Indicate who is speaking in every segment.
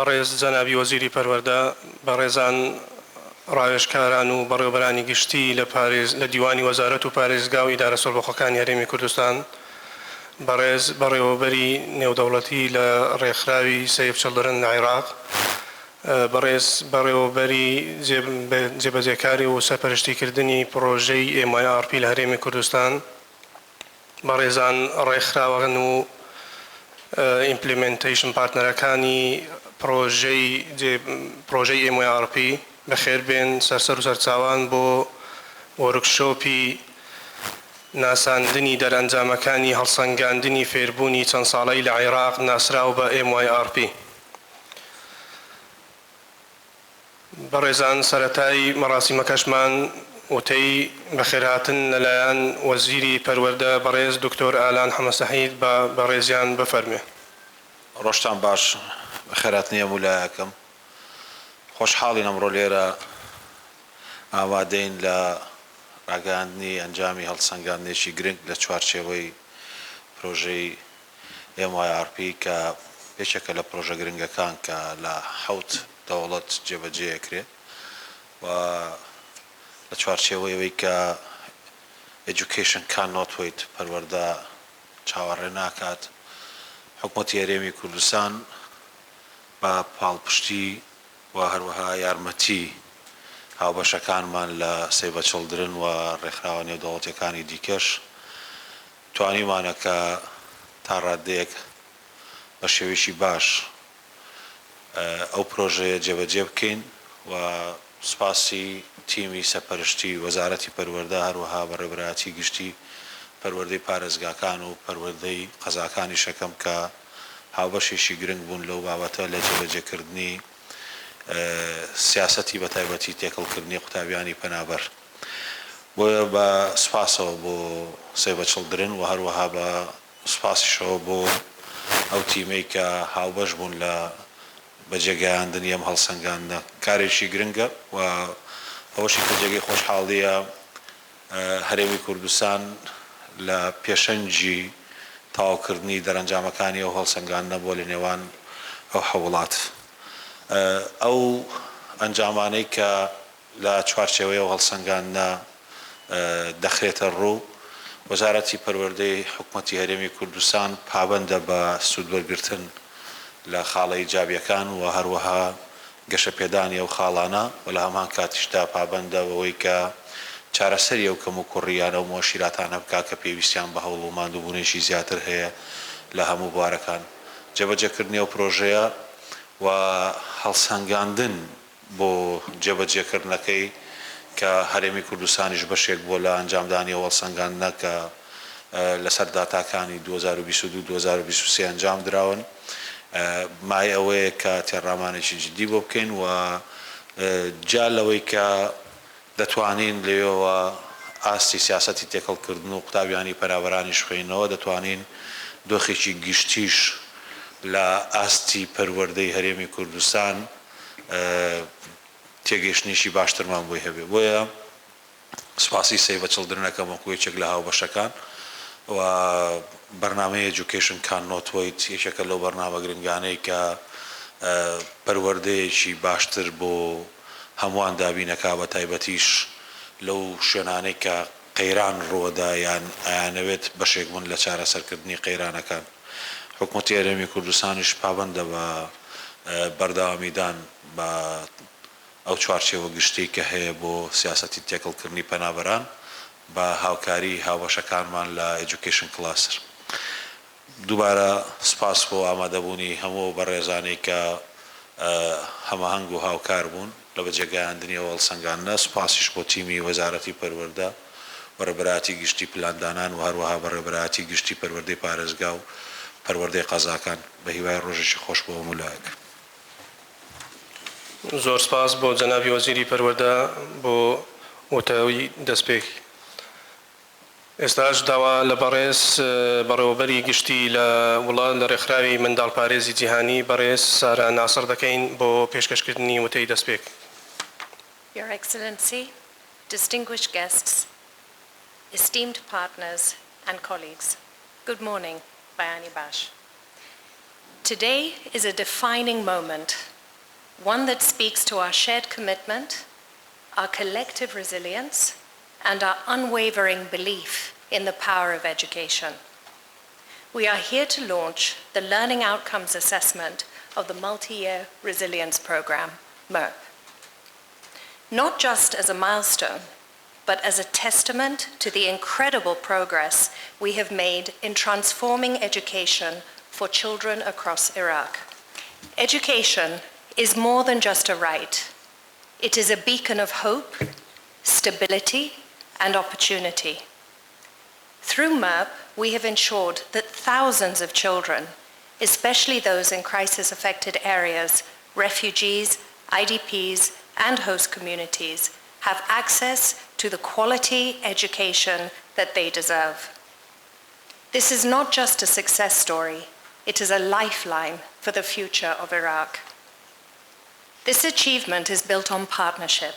Speaker 1: بەڕێز جەنابی وەزیری پەروەردە، بەڕێزان ڕاوێژکاران و بەڕێوەبەرانی گشتی لە دیوانی وەزارەت و پارێزگا و ئیدارە سەربەخۆکانی هەرێمی کوردستان، بەڕێز بەڕێوەبەری نێودەوڵەتی لە ڕێکخراوی سەیف چڵدرن لە عێراق، بەڕێز بەڕێوەبەری جێبەجێکاری و سەرپەرشتیکردنی پرۆژەی MYRP لە هەرێمی کوردستان، بەڕێزان ڕێکخراوەن و ئیمپلیمنتیشن پارتنەرەکانی پرۆژەی MYRP بەخێر بێن، سەرسەر و سەرچاوان بۆ وەرکشۆپی ناساندنی دەرئەنجامەکانی هەڵسەنگاندنی فێربوونی چەند ساڵەی لە عێراق ناسراو بە MYRP. بەڕێزان سەرەتایی مەڕاسیمەکەشمان وتەی بەخێرهاتن لەلایەن وەزیری پەروەردە بەڕێز دکتۆر ئالان حەمەسەحید بە بەڕێزیان بفەرمێ.
Speaker 2: ڕۆژتان باش، بەخێرهاتنی هەموو لایەکەم. خۆشحاڵین ئەمڕۆ لێرە ئامادەین لە راگەیاندنی ئەنجامی هەڵسەنگاندنێکی گرنگ لە چوارچێوەی پرۆژەی MYRP کە پێشێکە لە پرۆژە گرنگەکان کە لە 7 دەوڵەت جێبەجێکرێت و لە چوارچێوەیەوەی کە education cannot wait پەروەردە چاوەڕێ ناکات، حکوومەتی هەرێمی کوردستان بە پاڵپشتی و هەروەها یارمەتی هاوبەشەکانمان لە سەیڤە چڵدرن و ڕێکخراوە نێودەوڵەتیەکانی دیکەش توانیمانە کە تا ڕادەیەک بە شێوەیەکی باش ئەو پرۆژەیە جێبەجێ بکەین و سوپاسی تیمی سەرپەرشتی وەزارەتی پەروەردە هەروەها بەڕێوەبەرایەتی گشتی پەروەردەی پارێزگاکان و پەروەردەی قەزاکانی شەکەم کە هاوبەشێکی گرنگ بوون لەو بابەتە لە جێبەجێکردنی سیاسەتی بەتایبەتی تێکەڵکردنی قوتابیانی پەنابەر. بۆیە بە سوپاسەوە بۆ سەیڤە چڵدرن و هەروەها بە سوپاسیشەوە بۆ ئەو تیمەی کە هاوبەش بوون لە بەجێگەیاندنی ئەم هەڵسەنگاندنە. کارێکی گرنگە و ئەوەشی کە جێگەی خۆشحاڵیە هەرێمی کوردستان لە پێشەنجی تەواوکردنی دەرەنجامەکانی ئەو هەڵسەنگاندنە بۆ لە نێوان ئەو هەوڵات. ئەو ئەنجامانەی کە لە چوارچێوەی ئەو هەڵسەنگاندنە دەخرێتە ڕوو، وەزارەتی پەروەردەی حکوومەتی هەرێمی کوردستان پابەندە بە سوودوەرگرتن لە خاڵە ئیجابیەکان و هەروەها گەشەپێدانی ئەو خاڵانە و لە هەمان کاتیشدا پابەندە بەوەی کە چارەسەری ئەو کەم و کوڕیانە و مۆشیراتانە بکات کە پێویستیان بە هەوڵ و ماندووبوونێکی زیاتر هەیە لە هەموو بوارەکان. جێبەجێکردنی ئەو پرۆژەیە و هەڵسەنگاندن بۆ جێبەجێکردنەکەی کە هەرێمی کوردستانیش بەشێک بۆ لە ئەنجامدانی ئەو هەڵسەنگاندنە کە لەسەر داتاکانی 2022-2023 ئەنجام دراون، مای ئەوەیە کە تێڕامانێکی جدی بۆ بکەین و جا لەوەی کە دەتوانین لێەوە ئاستی سیاسەتی تێکەڵکردن و قوتابیانی پەنابەرانیش خوێنەوە، دەتوانین دۆخێکی گشتیش لە ئاستی پەروەردەی هەرێمی کوردستان تێگەیشتنیشی باشترمان بۆی هەبێ. بۆیە سوپاسی سەیڤە چڵدرنەکەم وەکوێکێک لە هاوبەشەکان و بەرنامەی education cannot wait یەکێکە لەو بەرنامە گرنگانەی کە پەروەردەیەکی باشتر بۆ هەمووان دابینەکە بە تایبەتیش لەو شوێنانەی کە قەیران ڕووەدا یان ئایانەوێت بەشێک بوون لە چارەسەرکردنی قەیرانەکان. حکوومەتی هەرێمی کوردستانیش پابەندە بە بەردەوامیدان بە ئەو چوارچێوە گشتی کە هەیە بۆ سیاسەتی تێکەڵکردنی پەنابەران بە هاوکاری هاوبەشەکانمان لە education cluster. دووبارە سپاس بۆ ئامادەبوونی هەموو بەڕێزانەی کە هەماهەنگ و هاوکار بوون لە بەجێگەیاندنی ئەو هەڵسەنگاندنە. سپاسیش بۆ تیمی وەزارەتی پەروەردە بەڕێوەبەرایەتی گشتی پلاندانان و هەروەها بەڕێوەبەرایەتی گشتی پەروەردەی پارێزگا و پەروەردەی قەزاکان. بە هیوای ڕۆژێکی خۆش بۆ هەموو لایەک.
Speaker 1: زۆر سپاس بۆ جەنابی وەزیری پەروەردە بۆ وتەوەی دەستپێکی. ئێستاش داوا لە بەڕێوەبەری گشتی لە وڵات لە ڕێکخراوی منداڵپارێزی جیهانی بەڕێز سارا ناسر دەکەین بۆ پێشکەشکردنی وتەی دەستپێک.
Speaker 3: Your Excellency, distinguished guests, esteemed partners and colleagues, good morning, Bayani Bash. Today is a defining moment one that speaks to our shared commitment, our collective resilience, and our unwavering belief in the power of education. We are here to launch the Learning Outcomes Assessment of the Multi-Year Resilience Programme, MERP. Not just as a milestone, but as a testament to the incredible progress we have made in transforming education for children across Iraq. Education is more than just a right. It is a beacon of hope, stability, and opportunity. Through MERP, we have ensured that thousands of children, especially those in crisis-affected areas, refugees, IDPs, and host communities, have access to the quality education that they deserve. This is not just a success story, it is a lifeline for the future of Iraq. This achievement is built on partnership.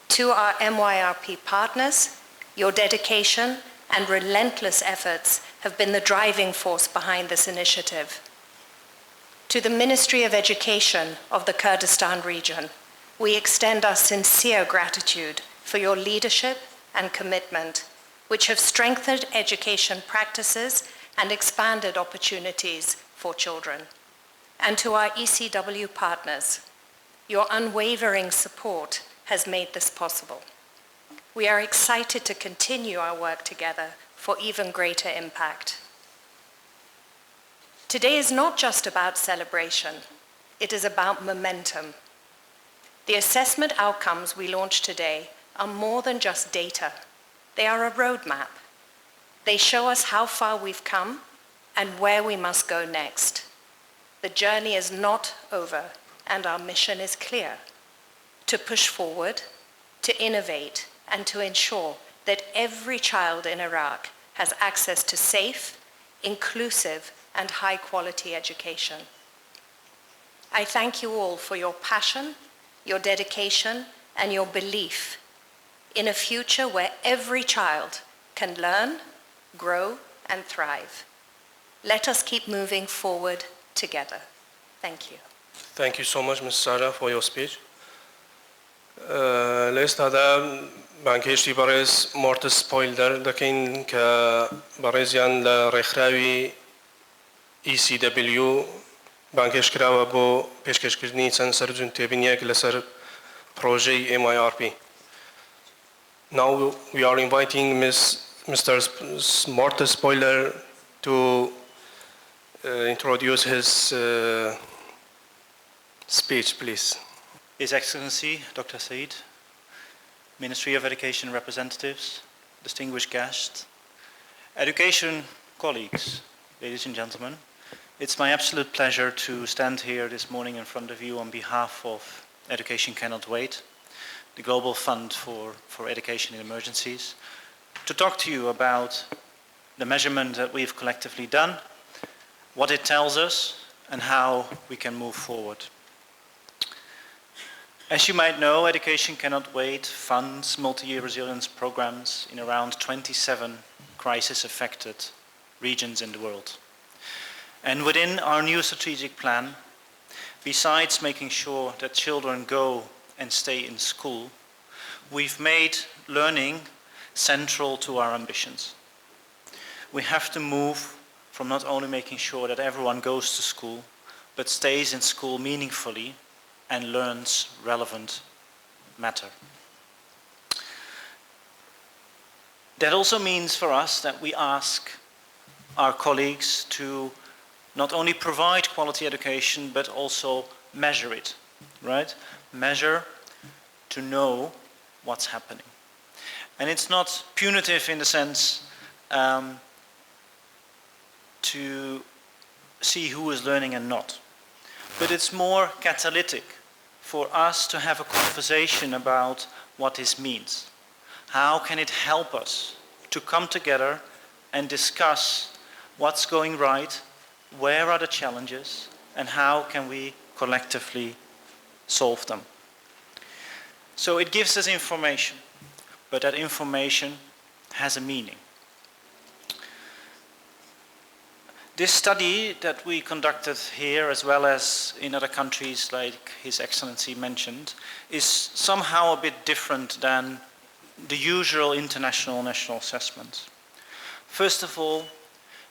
Speaker 3: To our MYRP partners, your dedication and relentless efforts have been the driving force behind this initiative. To the Ministry of Education of the Kurdistan region, we extend our sincere gratitude for your leadership and commitment, which have strengthened education practices and expanded opportunities for children. And to our ECW partners, your unwavering support has made this possible. We are excited to continue our work together for even greater impact. Today is not just about celebration, it is about momentum. The assessment outcomes we launch today are more than just data. They are a roadmap. They show us how far we've come and where we must go next. The journey is not over, and our mission is clear: to push forward, to innovate, and to ensure that every child in Iraq has access to safe, inclusive, and high-quality education. I thank you all for your passion, your dedication, and your belief in a future where every child can learn, grow, and thrive. Let us keep moving forward together. Thank you.
Speaker 1: Thank you so much, Ms. Sarah, for your speech. لێستادا بانکێشتی بەڕێز مۆرتس سپۆیلدەر دەکەین کە بەڕێزیان لە ڕێکخراوی ECW بانکێش کراوە بۆ پێشکەشکردنی چەند سەرجون تێبینیەک لەسەر پرۆژەی MYRP. Now we are inviting Mr. Mortis Spoiler to introduce his speech, please.
Speaker 4: His Excellency, Dr. Said, Ministry of Education representatives, distinguished guests, education colleagues, ladies and gentlemen, it's my absolute pleasure to stand here this morning in front of you on behalf of Education Cannot Wait, the Global Fund for Education in Emergencies, to talk to you about the measurement that we've collectively done, what it tells us, and how we can move forward. As you might know, Education Cannot Wait funds multi-year resilience programs in around 27 crisis-affected regions in the world. And within our new strategic plan, besides making sure that children go and stay in school, we've made learning central to our ambitions. We have to move from not only making sure that everyone goes to school, but stays in school meaningfully and learns relevant matter. That also means for us that we ask our colleagues to not only provide quality education, but also measure it, right? Measure to know what's happening. And it's not punitive in the sense to see who is learning and not, but it's more catalytic for us to have a conversation about what this means. How can it help us to come together and discuss what's going right, where are the challenges, and how can we collectively solve them? So it gives us information, but that information has a meaning. This study that we conducted here, as well as in other countries like His Excellency mentioned, is somehow a bit different than the usual international national assessments. First of all,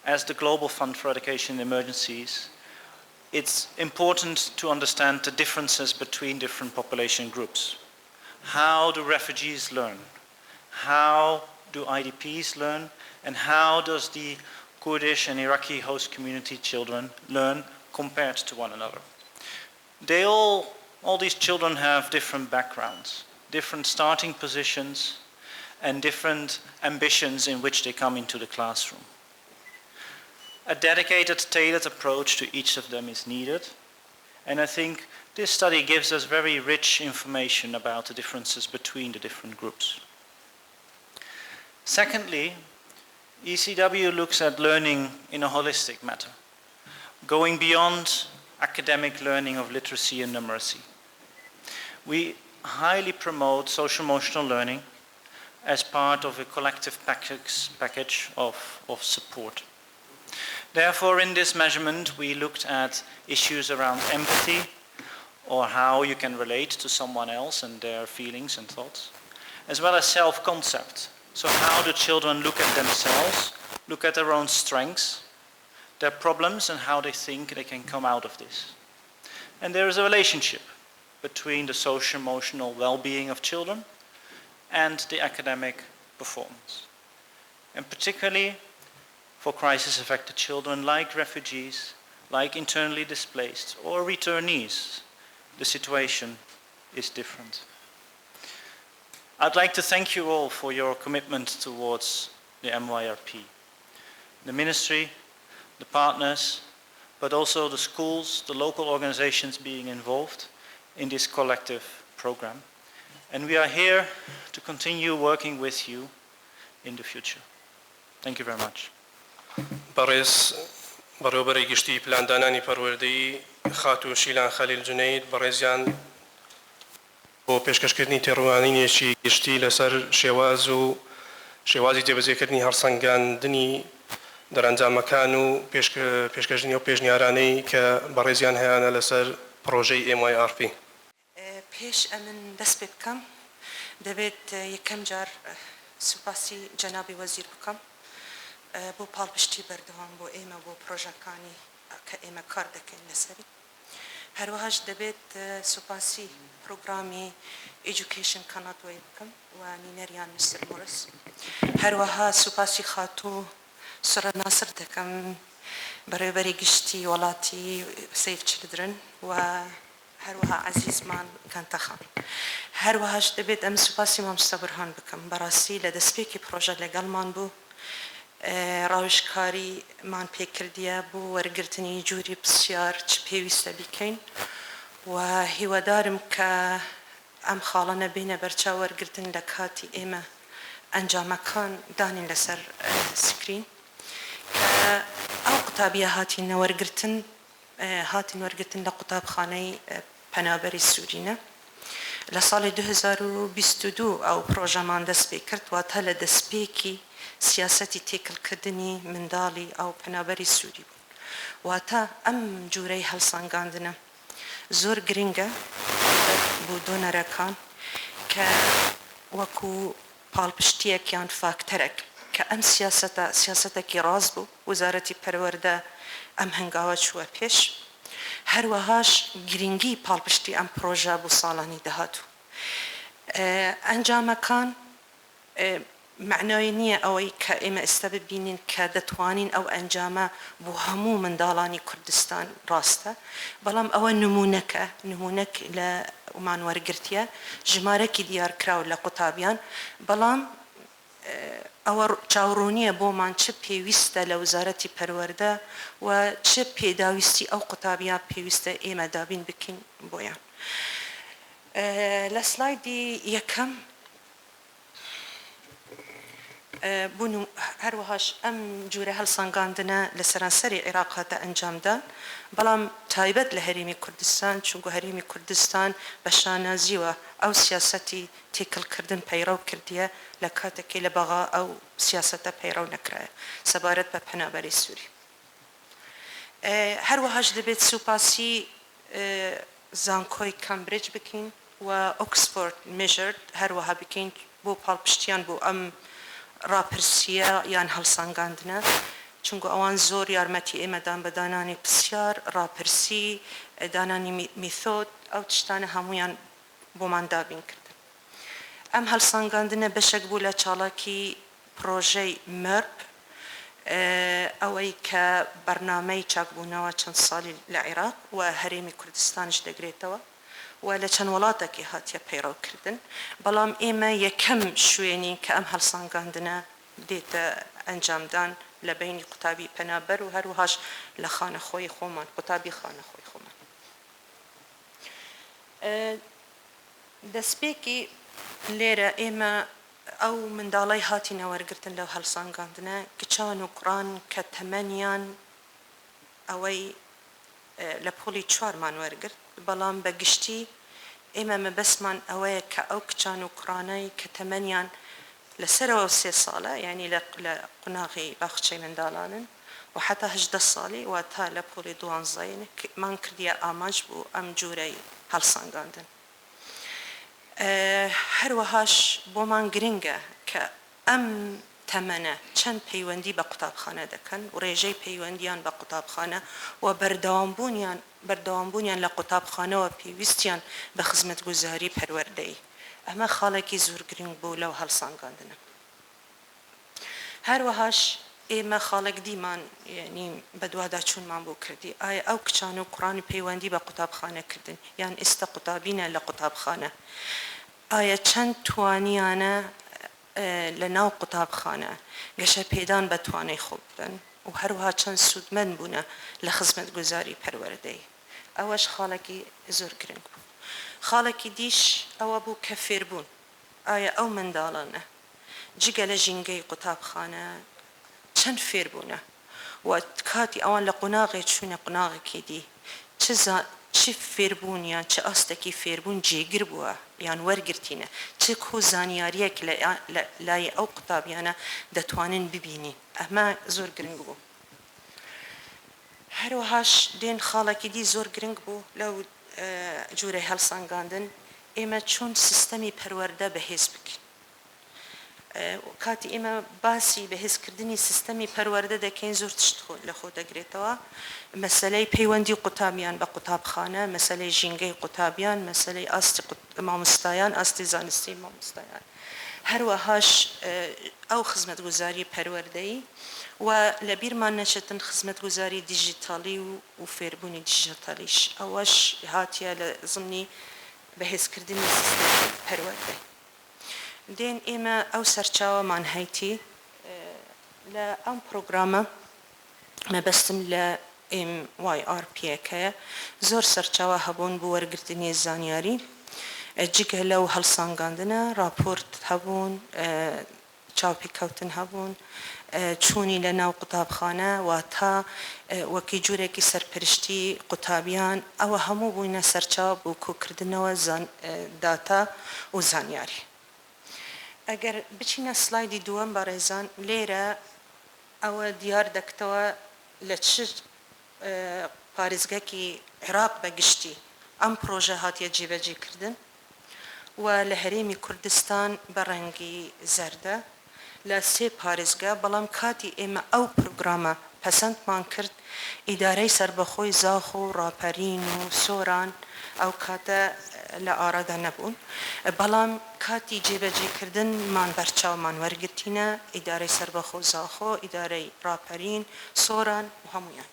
Speaker 4: as the Global Fund for Education in Emergencies, it's important to understand the differences between different population groups. How do refugees learn? How do IDPs learn? And how does the Kurdish and Iraqi host community children learn compared to one another? All these children have different backgrounds, different starting positions, and different ambitions in which they come into the classroom. A dedicated, tailored approach to each of them is needed, and I think this study gives us very rich information about the differences between the different groups. Secondly, ECW looks at learning in a holistic manner, going beyond academic learning of literacy and numeracy. We highly promote social-emotional learning as part of a collective package of support. Therefore, in this measurement, we looked at issues around empathy, or how you can relate to someone else and their feelings and thoughts, as well as self-concept. So how do children look at themselves, look at their own strengths, their problems, and how they think they can come out of this. And there is a relationship between the social-emotional well-being of children and the academic performance. And particularly for crisis-affected children like refugees, like internally displaced, or returnees, the situation is different. I'd like to thank you all for your commitment towards the MYRP. The ministry, the partners, but also the schools, the local organizations being involved in this collective program. And we are here to continue working with you in the future. Thank you very much.
Speaker 1: بەڕێز بەڕێوەبەری گشتی پلاندانانی پەروەردەیی خاتو شیلان خەلیل جونەید بەڕێزیان بۆ پێشکەشکردنی تێڕوانینێکی گشتی لەسەر شێوازی جێبەجێکردنی هەڵسەنگاندنی دەرەنجامەکان و پێشکەشکردنی و پێشنیارانەی کە بەڕێزیان هەیەە لەسەر پرۆژەی MYRP.
Speaker 5: پێش ئەمن دەست پێ بکەم دەبێت یەکەم جار سوپاسی جەنابی وەزیر بکەم بۆ پاڵپشتی بەردەوام بۆ ئێمە بۆ پرۆژەکانی کە ئێمە کار دەکەین لەسەری. هەروەهاش دەبێت سوپاسی پرۆگرامی ئێجوکیشن کاناتوەی بکەم و نینەریان مستر مۆرس. هەروەها سوپاسی خاتوو سرە ناسر دەکەم بەڕێوەبەری گشتی وڵاتی سیف چلدرن و هەروەها عەزیزمان کانتەخان. هەروەهاش دەبێت ئەم سوپاسی مامۆستا بورهان بکەم بەڕاستی لە دەستپێکی پرۆژە لەگەڵمان بوو ڕاوشکاریمان پێکردیە بۆ وەرگرتنی جووری پرسیار چ پێویستە بیکەین و هیوادارم کە ئەم خاڵە نەبێنە بەرچاو وەرگرتن لە کاتی ئێمە ئەنجامەکان دانین لەسەر سکرین کە ئەو قوتابیە هاتین وەرگرتن لە قوتابخانەی پەنابەری سوورینە لە ساڵی 2022 ئەو پرۆژەمان دەست پێ کرد واتە لە دەستپێکی سیاسەتی تێکەڵکردنی منداڵی ئەو پەنابەری سووری بوون واتە ئەم جوورەی هەڵسەنگاندنە زۆر گرنگە بۆ دۆنەرەکان کە وەکو پاڵپشتیەکیان فاکتەرێک کە ئەم سیاسەتێکی ڕاست بوو وەزارەتی پەروەردە ئەم هەنگاوە چووە پێش هەروەهاش گرنگی پاڵپشتی ئەم پرۆژە بۆ ساڵانی داهاتوو. ئەنجامەکان معنای نییە ئەوەی کە ئێمە ئێستا ببینین کە دەتوانین ئەو ئەنجامە بۆ هەموو منداڵانی کوردستان ڕاستە بەڵام ئەوە نمونەک لە ومانوەرگرتیە ژمارەکی دیارکراوە لە قوتابیان بەڵام ئەوە چاوڕوونیە بۆمان چ پێویستە لە وزارەتی پەروەردە و چ پێداویستی ئەو قوتابیان پێویستە ئێمە دابین بکەین بۆیان. لە سلایدی یەکەم بوون هەروەهاش ئەم جوورە هەڵسەنگاندنە لە سەرانسەری عێراق هاتە ئەنجامدان بەڵام تایبەت لە هەرێمی کوردستان چونکە هەرێمی کوردستان بە شانازیوە ئەو سیاسەتی تێکەڵکردن پەیڕەو کردیە لە کاتێکی لە بەغا ئەو سیاسەتە پەیڕەو نەکرایە سەبارەت بە پەنابەری سووری. هەروەهاش دەبێت سوپاسی زانکۆی کامبرج بکەین و ئۆکسفۆرد مێژرد هەروەها بکەین بۆ پاڵپشتیان بۆ ئەم ڕاپرسیە یان هەڵسەنگاندنە چونکە ئەوان زۆر یارمەتی ئێمەدان بە دانانی پرسیار ڕاپرسی دانانی میثۆد ئەو تشتانە هەمویان بۆمان دابین کردن ئەم هەڵسەنگاندنە بەشێک بوو لە چاڵاکی پرۆژەی مرب ئەوەی کە بەرنامەی چاکبوونەوە چەند ساڵی لە عێراق و هەرێمی کوردستانش دەگرێتەوە و لە چەند وڵاتێکی هاتیە پەیڕەوکردن بەڵام ئێمە یەکەم شوێنی کە ئەم هەڵسەنگاندنە دێتە ئەنجامدان لە بینی قوتابی پەنابەر و هەروەهاش لە خانەخۆی خۆمان قوتابی خانەخۆی خۆمان دەستپێکی لێرە ئێمە ئەو منداڵای هاتینە وەرگرتن لەو هەڵسەنگاندنە کچان و کوڕان کە تەمەنیان ئەوەی لە پۆلی چوارمان وەرگرت بەڵام بە گشتی ئێمە مەبەستمان ئەوەیە کە ئەو کچان و کوڕانەی کە تەمەنیان لەسەرەوە 3 ساڵە یعنی لە قوناغی باخچەی منداڵانن و حتا 18 ساڵی و تا لە پۆلی 12مان کردیە ئاماژ بوو ئەم جوورەی هەڵسەنگاندن هەروەهاش بۆمان گرنگە کە ئەم تەمەنە چەند پەیوەندی بە قوتابخانە دەکەن و ڕێژەی پەیوەندیان بە قوتابخانە و بەردەوامبوونیان لە قوتابخانەوە پێویستیان بە خزمەتگوزاری پەروەردەیی ئەمە خاڵێکی زۆر گرنگ بوو لەو هەڵسەنگاندنە هەروەهاش ئێمە خاڵێک دیمان یعنی بە دوواداچوونمان بۆ کردی ئایا ئەو کچان و کوڕانی پەیوەندی بە قوتابخانە کردن یان ئێستا قوتابینە لە قوتابخانە ئایا چەند توانیانە لە ناو قوتابخانە گەشە پێدان بە توانای خۆ بدەن و هەروەها چەند سوودمەند بوونە لە خزمەتگوزاری پەروەردەی ئەوەش خاڵێکی زۆر گرنگ بوو خاڵێکی دیش ئەوە بوو کە فێربوون ئایا ئەو منداڵانە جگە لە ژینگەی قوتابخانە چەند فێربوونە و کاتی ئەوان لە قوناغی چوونە قوناغێکی دی چ فێربوونیان چه ئاستێکی فێربوون جێگر بووە یان وەرگرتینە چ کۆ زانیاریەک لای ئەو قوتابیانە دەتوانن ببینین ئەمە زۆر گرنگ بوو هەروەهاش دێن خاڵێکی دی زۆر گرنگ بوو لەو جوورەی هەڵسەنگاندن ئێمە چۆن سیستەمی پەروەردە بەهێز بکەین کاتی ئێمە باسی بەهێزکردنی سیستەمی پەروەردە دەکەین زۆر تشت لە خۆ دەگرێتەوە مەسەلەی پەیوەندی قوتابیان بە قوتابخانە مەسەلەی ژینگەی قوتابیان مەسەلەی ئاستی مامۆستایان ئاستی زانستی مامۆستایان هەروەهاش ئەو خزمەتگوزاری پەروەردەیی و لە بیرمان نەچێتن خزمەتگوزاری دیژیتاڵی و فێربوونی دیژیتالیش ئەوەش هاتیە لە زمنی بەهێزکردنی سیستەمی پەروەردەی دێن ئێمە ئەو سەرچاوەمان هەیتی لە ئەم پرۆگرامە مەبەستم لە MYRP-ەکەیە زۆر سەرچاوە هەبوون بۆ وەرگرتنی زانیاری جگە لەو هەڵسەنگاندنە راپۆرت هەبوون چاوپێککەوتن هەبوون چوونی لە ناو قوتابخانە و تا وەکی جوورێکی سەرپرشتی قوتابیان ئەوە هەموو بووینە سەرچاو بۆ کۆکردنەوە داتا و زانیاری ئەگەر بچینە سلایدی دووەم بەڕێزان لێرە ئەوە دیار دەکتەوە لە چ پارێزگەکی عێراق بەگشتی ئەم پرۆژە هاتیە جێبەجێکردن و لە هەرێمی کوردستان بە ڕەنگی زەردە لە 3 پارێزگا بەڵام کاتی ئێمە ئەو پروگرامە پەسەندمان کرد ئیدارەی سربەخۆی زاخ و ڕاپەرین و سۆران ئەو کاتە لە ئارادا نەبوون بەڵام کاتی جێبەجێکردنمان بەرچاومان وەرگرتینە ئیدارەی سربەخۆ زاخۆ ئیدارەی ڕاپەرین سۆران و هەمویان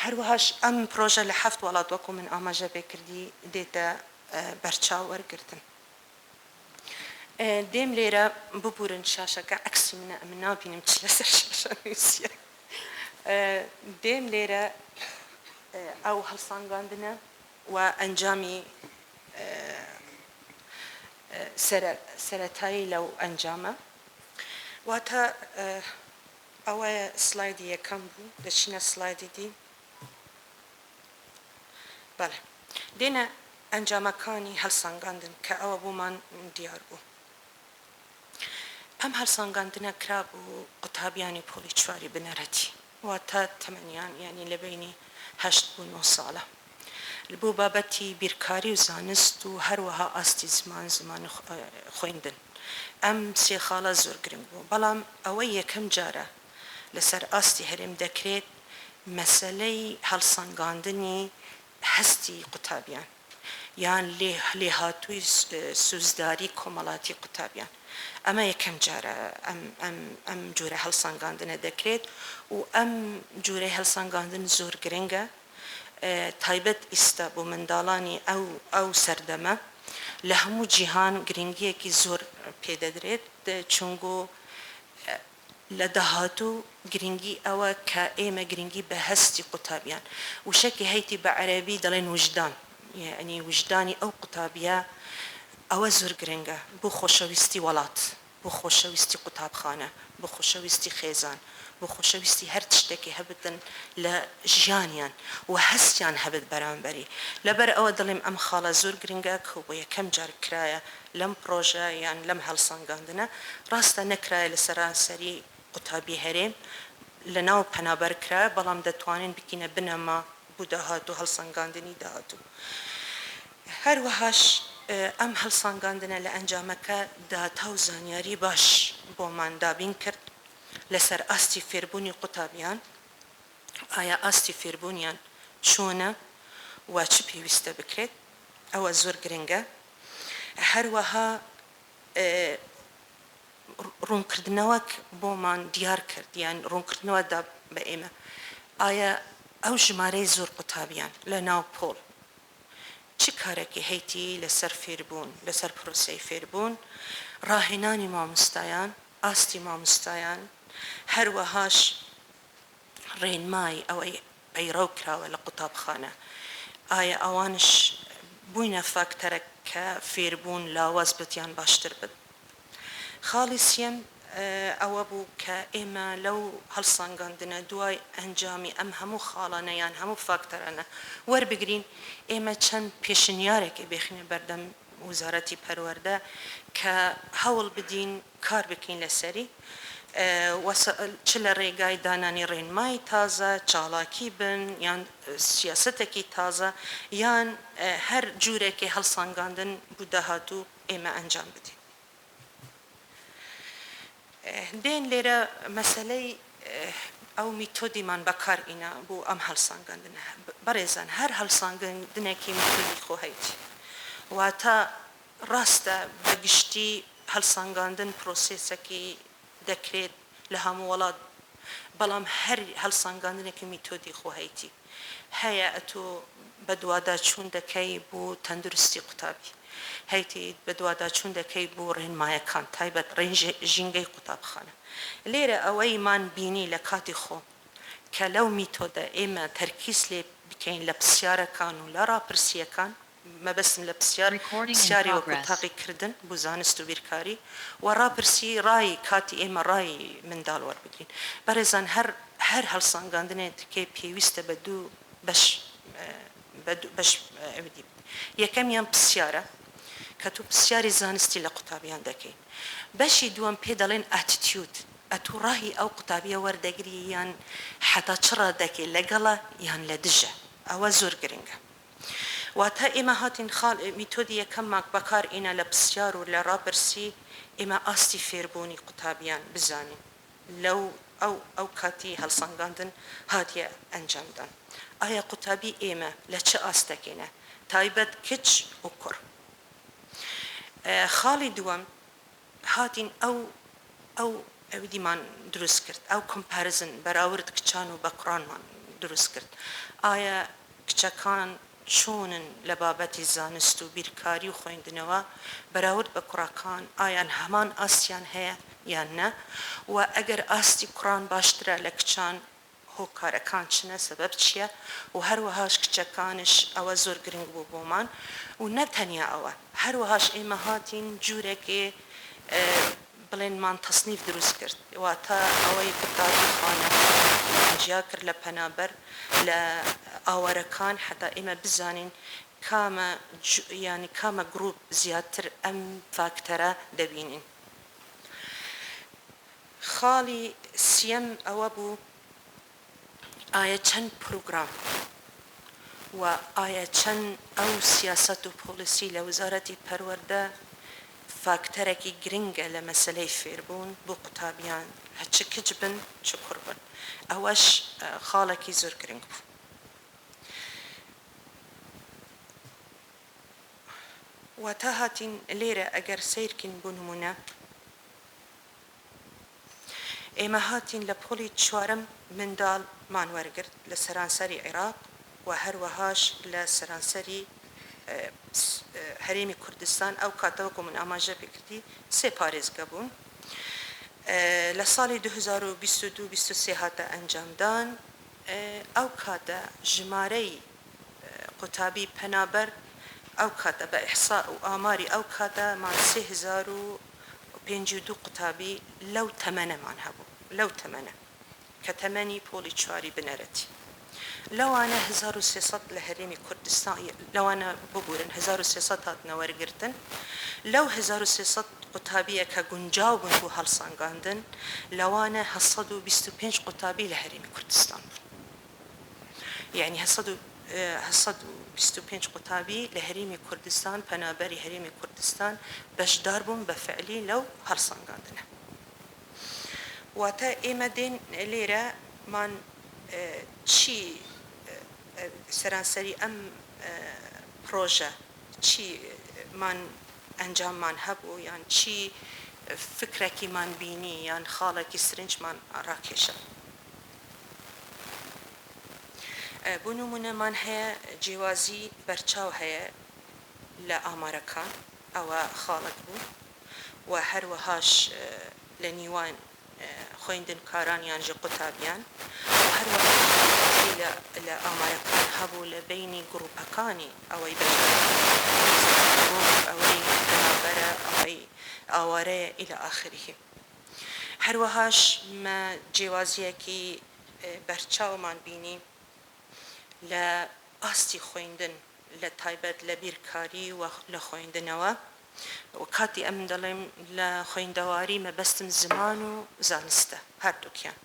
Speaker 5: هەروەهاش ئەم پرۆژە لە 7 وڵات وەکو من ئاماژە پێکردی دێتە بەرچاو وەرگرتن دێم لێرە ببورن شاشەکە عەکسی منە ئەمە نابینم چ لەسەر شاشە نووسیە دێم لێرە ئەو هەڵسەنگاندنە و ئەنجامی سەرەتایی لەو ئەنجامە واتە ئەوەیە سلایدی یەکەم بوو دەچینە سلایدی دی بەڵێ دێنە ئەنجامەکانی هەڵسەنگاندن کە ئەوە بوومان دیار بوو ئەم هەڵسەنگاندنە کرا بوو قوتابیانی پۆلی چواری بنەرەتی واتە تەمەنیان یعنی لە بینی 8 بۆ 9 ساڵە بۆ بابەتی بیرکاری و زانست و هەروەها ئاستی زمان خوێندن ئەم سێ خاڵە زۆر گرنگ بوو بەڵام ئەوەی یەکەم جارە لەسەر ئاستی هەرێم دەکرێت مەسەلەی هەڵسەنگاندنی هەستی قوتابیان یان لێهاتووی سوزداری کۆمەڵاتی قوتابیان ئەمە یەکەم جارە ئەم جۆرە هەڵسەنگاندنە دەکرێت و ئەم جۆرەی هەڵسەنگاندن زۆر گرنگە تایبەت ئیستا بۆ منداڵانی ئەو سەردەمە لە هەموو جیهان گرنگیەکی زۆر پێدەدرێت چونگۆ لە داهاتوو گرنگی ئەوە کە ئێمە گرنگی بە هەستی قوتابیان وشەکی هەیتی بە عەرەبی دەڵێن وجدان یعنی وجدانی ئەو قوتابیە ئەوە زۆر گرنگە بۆ خۆشەویستی وڵات بۆ خۆشەویستی قوتابخانە بۆ خۆشەویستی خێزان بۆ خۆشەویستی هەر شتێکی هەبتن لە ژیانیان و هەستیان هەبت بەرامبەری لەبەر ئەوە دڵێم ئەم خاڵە زۆر گرنگە کە بۆ یەکەم جار کرایە لەم پرۆژە یان لەم هەڵسەنگاندنە ڕاستە نەکرایە لە سەرانسەری قوتابی هەرێم لە ناو پەنابەر کرایە بەڵام دەتوانین بکینە بنەما بۆ داهاتوو هەڵسەنگاندنی داهاتوو هەروەهاش ئەم هەڵسەنگاندنە لە ئەنجامەکە داتا و زانیاری باش بۆمان دابین کرد لەسەر ئاستی فێربوونی قوتابیان ئایا ئاستی فێربوونیان چۆنە و چ پێویستە بکرێت ئەوە زۆر گرنگە هەروەها ڕوونکردنەوەک بۆمان دیار کرد یان ڕوونکردنەوە دا بە ئێمە ئایا ئەو ژمارەی زۆر قوتابیان لە ناو پۆڵ چ کارێکی هەیتی لەسەر فێربوون لەسەر پرۆسەی فێربوون ڕاهێنانی مامۆستایان ئاستی مامۆستایان هەروەهاش ڕێنمای ئەوەی پەیڕەو کراوە لە قوتابخانە ئایا ئەوانش بووینە فاکتەرە کە فێربوون لاواز بتیان باشتر بن خاڵی سێم ئەوە بوو کە ئێمە لەو هەڵسەنگاندنە دوای ئەنجامی ئەم هەموو خاڵانە یان هەموو فاکتەرانە وەربگرین ئێمە چەند پێشنیارێکی بێخینە بەردەم وزارەتی پەروەردە کە هەوڵ بدین کار بکەین لەسەری چ لە ڕێگای دانانی ڕێنمای تازە چاڵاکی بن یان سیاسەتێکی تازە یان هەر جوورێکی هەڵسەنگاندن بوو داهاتوو ئێمە ئەنجام بدین دێن لێرە مەسەلەی ئەو میتۆدیمان بەکارئینە بۆ ئەم هەڵسەنگاندنە بەڕێزان هەر هەڵسەنگاندنێکی میتۆدی خۆ هەیتی واتە ڕاستە بەگشتی هەڵسەنگاندن پرۆسێسێکی دەکرێت لە هەموو وڵات بەڵام هەر هەڵسەنگاندنێکی میتۆدی خۆ هەیتی هەیە ئەتۆ بە دوواداچوون دەکەی بۆ تەندروستی قوتابی هەیتی بە دوواداچوون دەکەی بۆ ڕێنمایەکان تایبەت ژینگەی قوتابخانە لێرە ئەوەیمان بینی لە کاتی خۆ کە لەو میتۆدە ئێمە تەرکیز لێ بکەین لە پرسیارەکان و لە ڕاپرسیەکان مەبەستم لە پرسیاری وەکو تاقیکردن بۆ زانست و بیرکاری و ڕاپرسی ڕای کاتی ئێمە ڕای منداڵ وەربگرین بەڕێزان هەر هەڵسەنگاندنێکێ پێویستە بە دوو بەش یەکەمیان پرسیارە کە تو پرسیاری زانستی لە قوتابیان دەکەین بەشی دووەم پێ دەڵێن ئەتیتیود ئەتو ڕاهی ئەو قوتابیە وەردەگری یان حتا چڕە دەکەی لەگەڵە یان لە دژە ئەوە زۆر گرنگە واتە ئێمە هاتین خاڵ میتۆدی یەکەممان بەکارئینە لە پرسیار و لە ڕاپرسی ئێمە ئاستی فێربوونی قوتابیان بزانین لەو ئەو کاتی هەڵسەنگاندن هاتیە ئەنجامدان ئایا قوتابی ئێمە لە چه ئاستەکەینە تایبەت کچ و کوڕ خاڵی دووەم هاتین ئەو ئەودیمان دروست کرد ئەو کۆمپارزن بەراورد کچان و بە کوڕانمان دروست کرد ئایا کچەکان چۆنن لە بابەتی زانست و بیرکاری و خوێندنەوە بەراورد بە کوڕەکان ئایان هەمان ئاستیان هەیە یان نە و ئەگەر ئاستی کوڕان باشترە لە کچان هۆکارەکان چنە سەبەب چییە و هەروەهاش کچەکانش ئەوە زۆر گرنگ بوو بۆمان و نەتەنیا ئەوە هەروەهاش ئێمە هاتین جوورێکی بڵێنمان تەسنیف دروست کرد واتە ئەوەی قوتابخانە جیا کرد لە پەنابەر لە ئاوارەکان حتا ئێمە بزانین کامە گروپ زیاتر ئەم فاکتەرە دەبینین خاڵی سیەم ئەوە بوو ئایا چەند پروگرام و ئایا چەند ئەو سیاست و پۆلیسی لە وزارەتی پەروەردە فاکتەرێکی گرنگە لە مەسلەی فێربوون بۆ قوتابیان هەچ کچ بن چ کوڕ بن ئەوەش خاڵێکی زۆر گرنگ بوو. و تا هاتین لێرە ئەگەر سیرکن بۆ نمونە ئێمە هاتین لە پۆلی چوارەم منداڵمان وەرگرت لە سەرانسەری عێراق و هەروەهاش لە سەرانسەری هەرێمی کوردستان ئەو کاتەوەکو من ئاماژە پێکردی سێ پارێزگە بوون. لە ساڵی 2022-23 هاتە ئەنجامدان ئەو کاتە ژمارەی قوتابی پەنابەر ئەو کاتە بە ئیحسا و ئاماری ئەو کاتە مان 3052 قوتابی لەو تەمەنەمان هەبوو لەو تەمەنە کە تەمەنی پۆلی چواری بنەرەتی لەوانە 1300 لە هەرێمی کوردستان لەوانە ببورن 1300 هاتنە وەرگرتن لەو 1300 قوتابیە کە گونجاو بوون بۆ هەڵسەنگاندن لەوانە 725 قوتابی لە هەرێمی کوردستان بوون یعنی 725 قوتابی لە هەرێمی کوردستان پەنابەری هەرێمی کوردستان بەشدار بوون بە فعلی لەو هەڵسەنگاندنە. واتە ئێمە دێن لێرە مان چی سەرانسەری ئەم پرۆژە چی مان ئەنجاممان هەبوو یان چی فکرێکیمان بینی یان خاڵێکی سرنجمان ڕاکێشە. بۆ نمونەمان هەیە جیوازی بەرچاو هەیە لە ئامارەکان ئەوە خاڵک بوو و هەروەهاش لە نیوان خوێندنکاران یانژە قوتابیان هەروەها لە ئامارەکان هەبوو لە بینی گروپەکانی ئەوەی ئەوەی پەنابەرە ئەوەی ئاوارەیە ئیلە ئاخریه. هەروەهاش جیوازیەکی بەرچاومان بینی لە ئاستی خوێندن لە تایبەت لە بیرکاری و لە خوێندنەوە و کاتی ئەم دەڵێم لە خوێندەواری مەبەستم زمان و زانستە هەردووکیان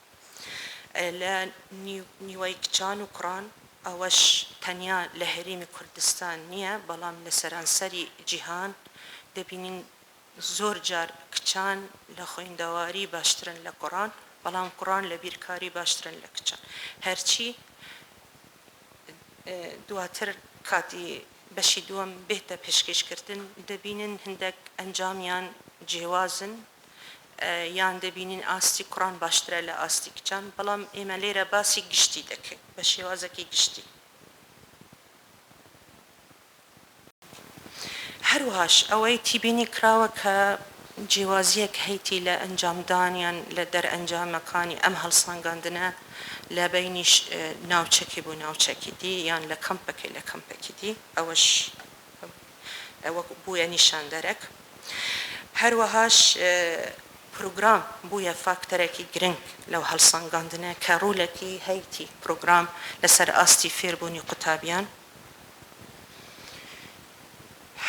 Speaker 5: لە نیوەی کچان و کوڕان ئەوەش تەنیا لە هەرێمی کوردستان نییە بەڵام لە سەرانسەری جیهان دەبینین زۆر جار کچان لە خوێندەواری باشترن لە کوڕان بەڵام کوڕان لە بیرکاری باشترن لە کچان هەرچی دواتر کاتی بەشی دووەم بێتە پێشکەشکردن دەبینن هەندێک ئەنجامیان جیوازن یان دەبینین ئاستی کوڕان باشترە لە ئاستی کچان بەڵام ئێمە لێرە باسی گشتی دەکەین بە شێوازێکی گشتی. هەروەهاش ئەوەی تیبینی کراوە کە جیوازیەک هەیتی لە ئەنجامدانیان لە دەرئەنجامەکانی ئەم هەڵسەنگاندنە لە بینی ناوچەکی بۆ ناوچەکی دی یان لە کەمپەکەی لە کەمپەکی دی ئەوەش ئەوە بووە نیشاندەرێک. هەروەهاش پروگرام بووە فاکتەرێکی گرنگ لەو هەڵسەنگاندنە کە ڕوولێکی هەیتی پروگرام لەسەر ئاستی فێربوونی قوتابیان.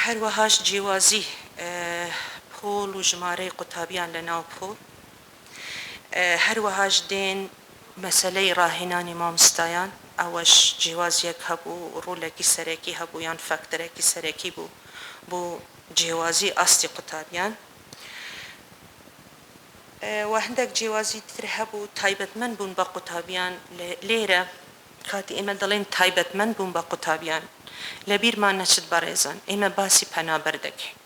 Speaker 5: هەروەهاش جیوازی پۆل و ژمارەی قوتابیان لە ناو پۆل هەروەهاش دێن مەسەلەی ڕاهێنانی مامۆستایان ئەوەش جیوازیەک هەبوو ڕوولێکی سەرەکی هەبوو یان فاکتەرێکی سەرەکی بوو بۆ جیوازی ئاستی قوتابیان. و هەندێک جیوازی تر هەبوو تایبەتمەند بوون بە قوتابیان لێرە کاتی ئێمە دەڵێن تایبەتمەند بوون بە قوتابیان لە بیرمان نەچێت بەڕێزان ئێمە باسی پەنابەر دەکەین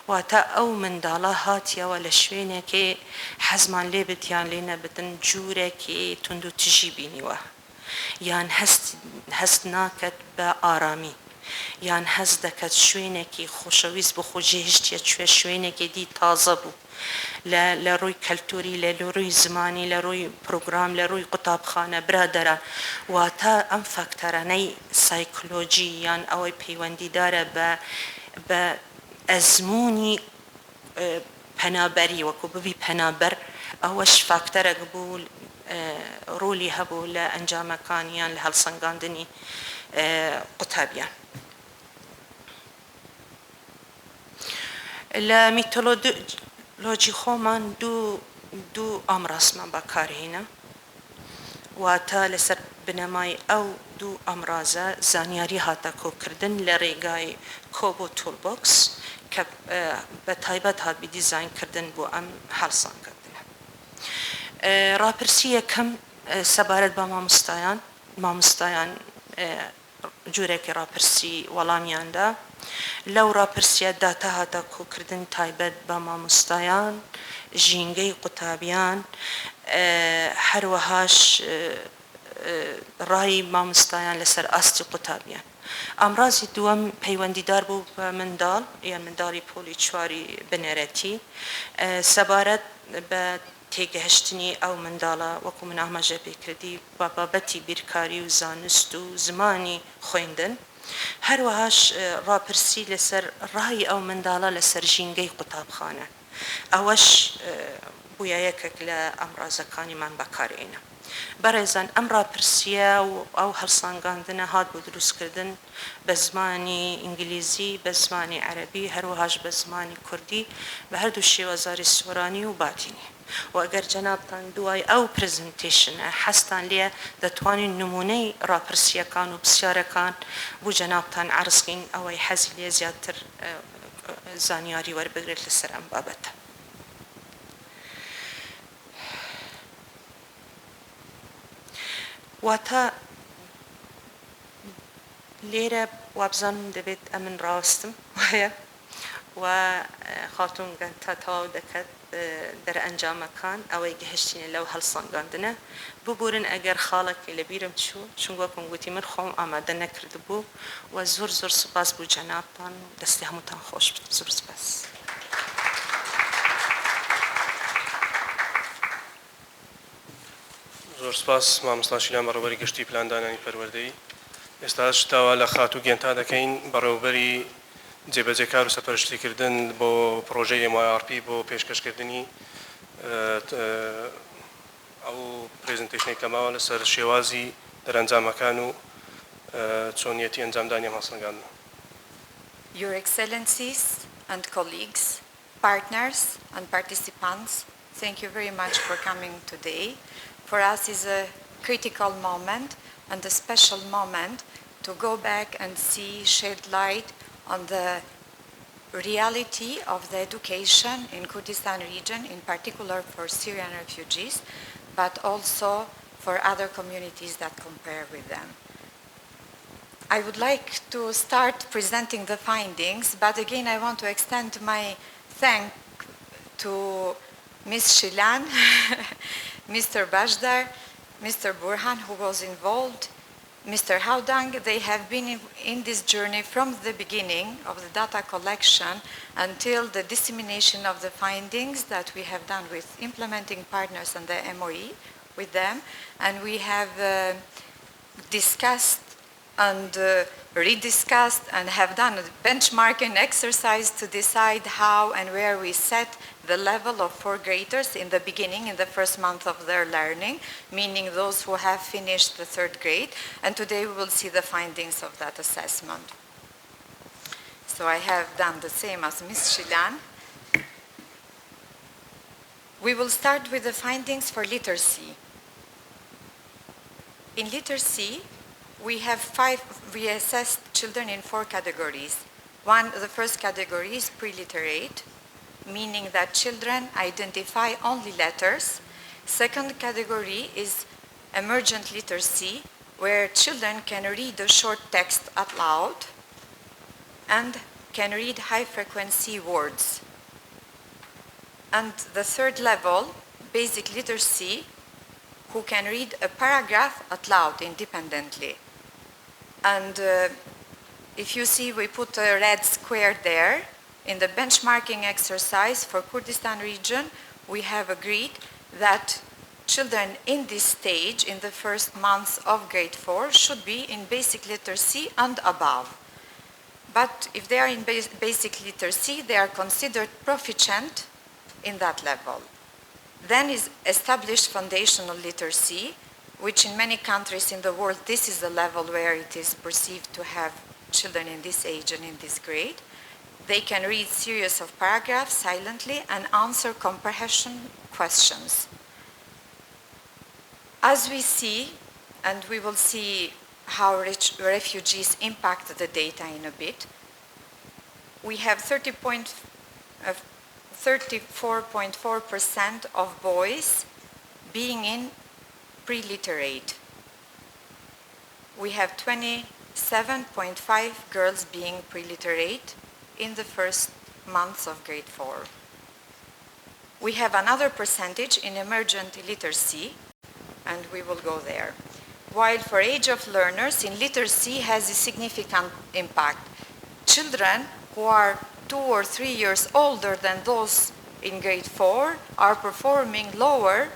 Speaker 5: واتە ئەو منداڵە هاتیەوە لە شوێنێکی حەزمان لێ بتیان لێ نەبتن جوورێکی تند و تژی بینیوە یان هەست ناکەت بە ئارامی یان هەست دەکەت شوێنێکی خۆشەویست بۆ خۆجێهشتیە کوێ شوێنێکی دی تازە بوو لە ڕووی کەلتوری لە ڕووی زمانی لە ڕووی پرۆگرام لە ڕووی قوتابخانە برادەران واتە ئەم فاکتەرانەی سایکۆلۆجی یان ئەوەی پەیوەندیدارە بە ئەزمموی پەنابەری وەکو ببی پەنابەر ئەوەش فاکتەرێک بوو ڕۆلی هەبوو لە ئەنجامەکانیان لە هەڵسەنگاندنی قوتابیان. لە میتۆلۆجی خۆمان دوو ئامڕاستمان بەکارهێنا واتە لەسەر بنەمای ئەو دوو ئەمڕازە زانیاری هاتە کۆکردن لە ڕێگای کۆبۆ تولبۆکس کە بە تایبەت هاتبی دیزاینکردن بۆ ئەم هەڵسەنگاندنە. ڕاپرسی یەکەم سەبارەت بە مامۆستایان جورێکی ڕاپرسی وەڵامیاندا. لەو ڕاپرسیە داتا هاتە کۆکردن تایبەت بە مامۆستایان، ژینگەی قوتابیان، هەروەهاش ڕای مامۆستایان لەسەر ئاستی قوتابیان. ئەمڕازی دووەم پەیوەندیدار بوو بە منداڵ یان منداڵی پۆلی چواری بنەرەتی سەبارەت بە تێگەهشتنی ئەو منداڵە وەکو من ئاماژە پێکردی بە بابەتی بیرکاری و زانست و زمانی خوێندن. هەروەهاش ڕاپرسی لەسەر ڕای ئەو منداڵە لەسەر ژینگەی قوتابخانە. ئەوەش بووە یەکێک لە ئەمڕازەکانیمان بەکارهێنا. بەڕێزان ئەم ڕاپرسیە و ئەو هەڵسەنگاندنە هات بۆ دروستکردن بە زمانی ئینگلیزی، بە زمانی عەرەبی، هەروەهاش بە زمانی کوردی بە هەردوو شێوەزاری سۆرانی و باتینی. و ئەگەر جەنابتان دوای ئەو پرزنتیشنە حەستان لێ دەتوانین نمونەی ڕاپرسیەکان و پرسیارەکان بۆ جەنابتان عەرزکەین ئەوەی حەزی لێ زیاتر زانیاری وەربگرێت لەسەر ئەم بابەتە. واتە لێرە وابزانم دەبێت ئەمن ڕاوستم وایە و خاتون تا تەواو دەکات دەرە ئەنجامەکان ئەوەی گەهشتینە لەو هەڵسەنگاندنە ببورن ئەگەر خاڵێکی لە بیرم چوو چونکە وەکم گوتی من خۆم ئامادە نەکردبوو و زۆر سوپاس بوو جەنابتان دەستی هەمووتان خۆش بێت. زۆر سوپاس.
Speaker 1: زۆر سپاس مامۆستا شیلان بەڕێوەبەری گەشتی پلاندانانی پەروەردەی. ئێستاش تاوا لە خات و گێنتا دەکەین بەڕێوەبەری جێبەجێکار و سەپەرشتیکردن بۆ پرۆژەی MYRP بۆ پێشکەشکردنی ئەو پرێزنتیشنێک کەماوە لەسەر شێوازی دەرەنجامەکان و چۆنیەتی ئەنجامدانی ئەم هەڵسەنگاندنە.
Speaker 6: Your Excellencies and colleagues, partners and participants, thank you very much for coming today. For us is a critical moment and a special moment to go back and see, shed light on the reality of the education in Kurdistan region, in particular for Syrian refugees, but also for other communities that compare with them. I would like to start presenting the findings, but again I want to extend my thanks to Ms. Shilan, Mr. Bajdar, Mr. Burhan, who was involved, Mr. Haudang. They have been in this journey from the beginning of the data collection until the dissemination of the findings that we have done with implementing partners and the MOE with them. And we have discussed and rediscussed and have done a benchmarking exercise to decide how and where we set the level of 4th graders in the beginning, in the first month of their learning, meaning those who have finished the 3rd grade. And today we will see the findings of that assessment. So I have done the same as Ms. Shilan. We will start with the findings for literacy. In literacy, we assessed children in 4 categories. The first category is pre-literate, meaning that children identify only letters. Second category is emergent literacy, where children can read a short text out loud and can read high-frequency words. And the third level, basic literacy, who can read a paragraph out loud independently. And if you see, we put a red square there. In the benchmarking exercise for Kurdistan region, we have agreed that children in this stage, in the first months of grade 4, should be in basic literacy and above. But if they are in basic literacy, they are considered proficient in that level. Then is established foundational literacy, which in many countries in the world, this is the level where it is perceived to have children in this age and in this grade. They can read series of paragraphs silently and answer comprehension questions. As we see, and we will see how refugees impact the data in a bit, we have 34.4% of boys being in pre-literate. We have 27.5 girls being pre-literate in the first months of grade 4. We have another percentage in emergent illiteracy, and we will go there. While for age of learners, in literacy has a significant impact. Children who are 2 or 3 years older than those in grade 4 are performing lower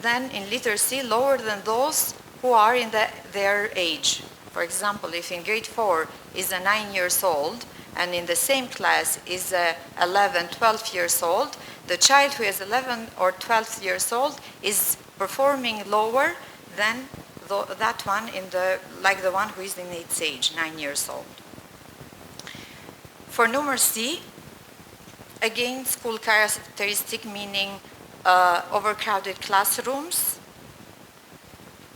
Speaker 6: than in literacy, lower than those who are in their age. For example, if in grade 4 is a 9 years old, and in the same class is 11, 12 years old, the child who is 11 or 12 years old is performing lower than that one like the one who is in its age, 9 years old. For numeracy, again, school characteristic, meaning overcrowded classrooms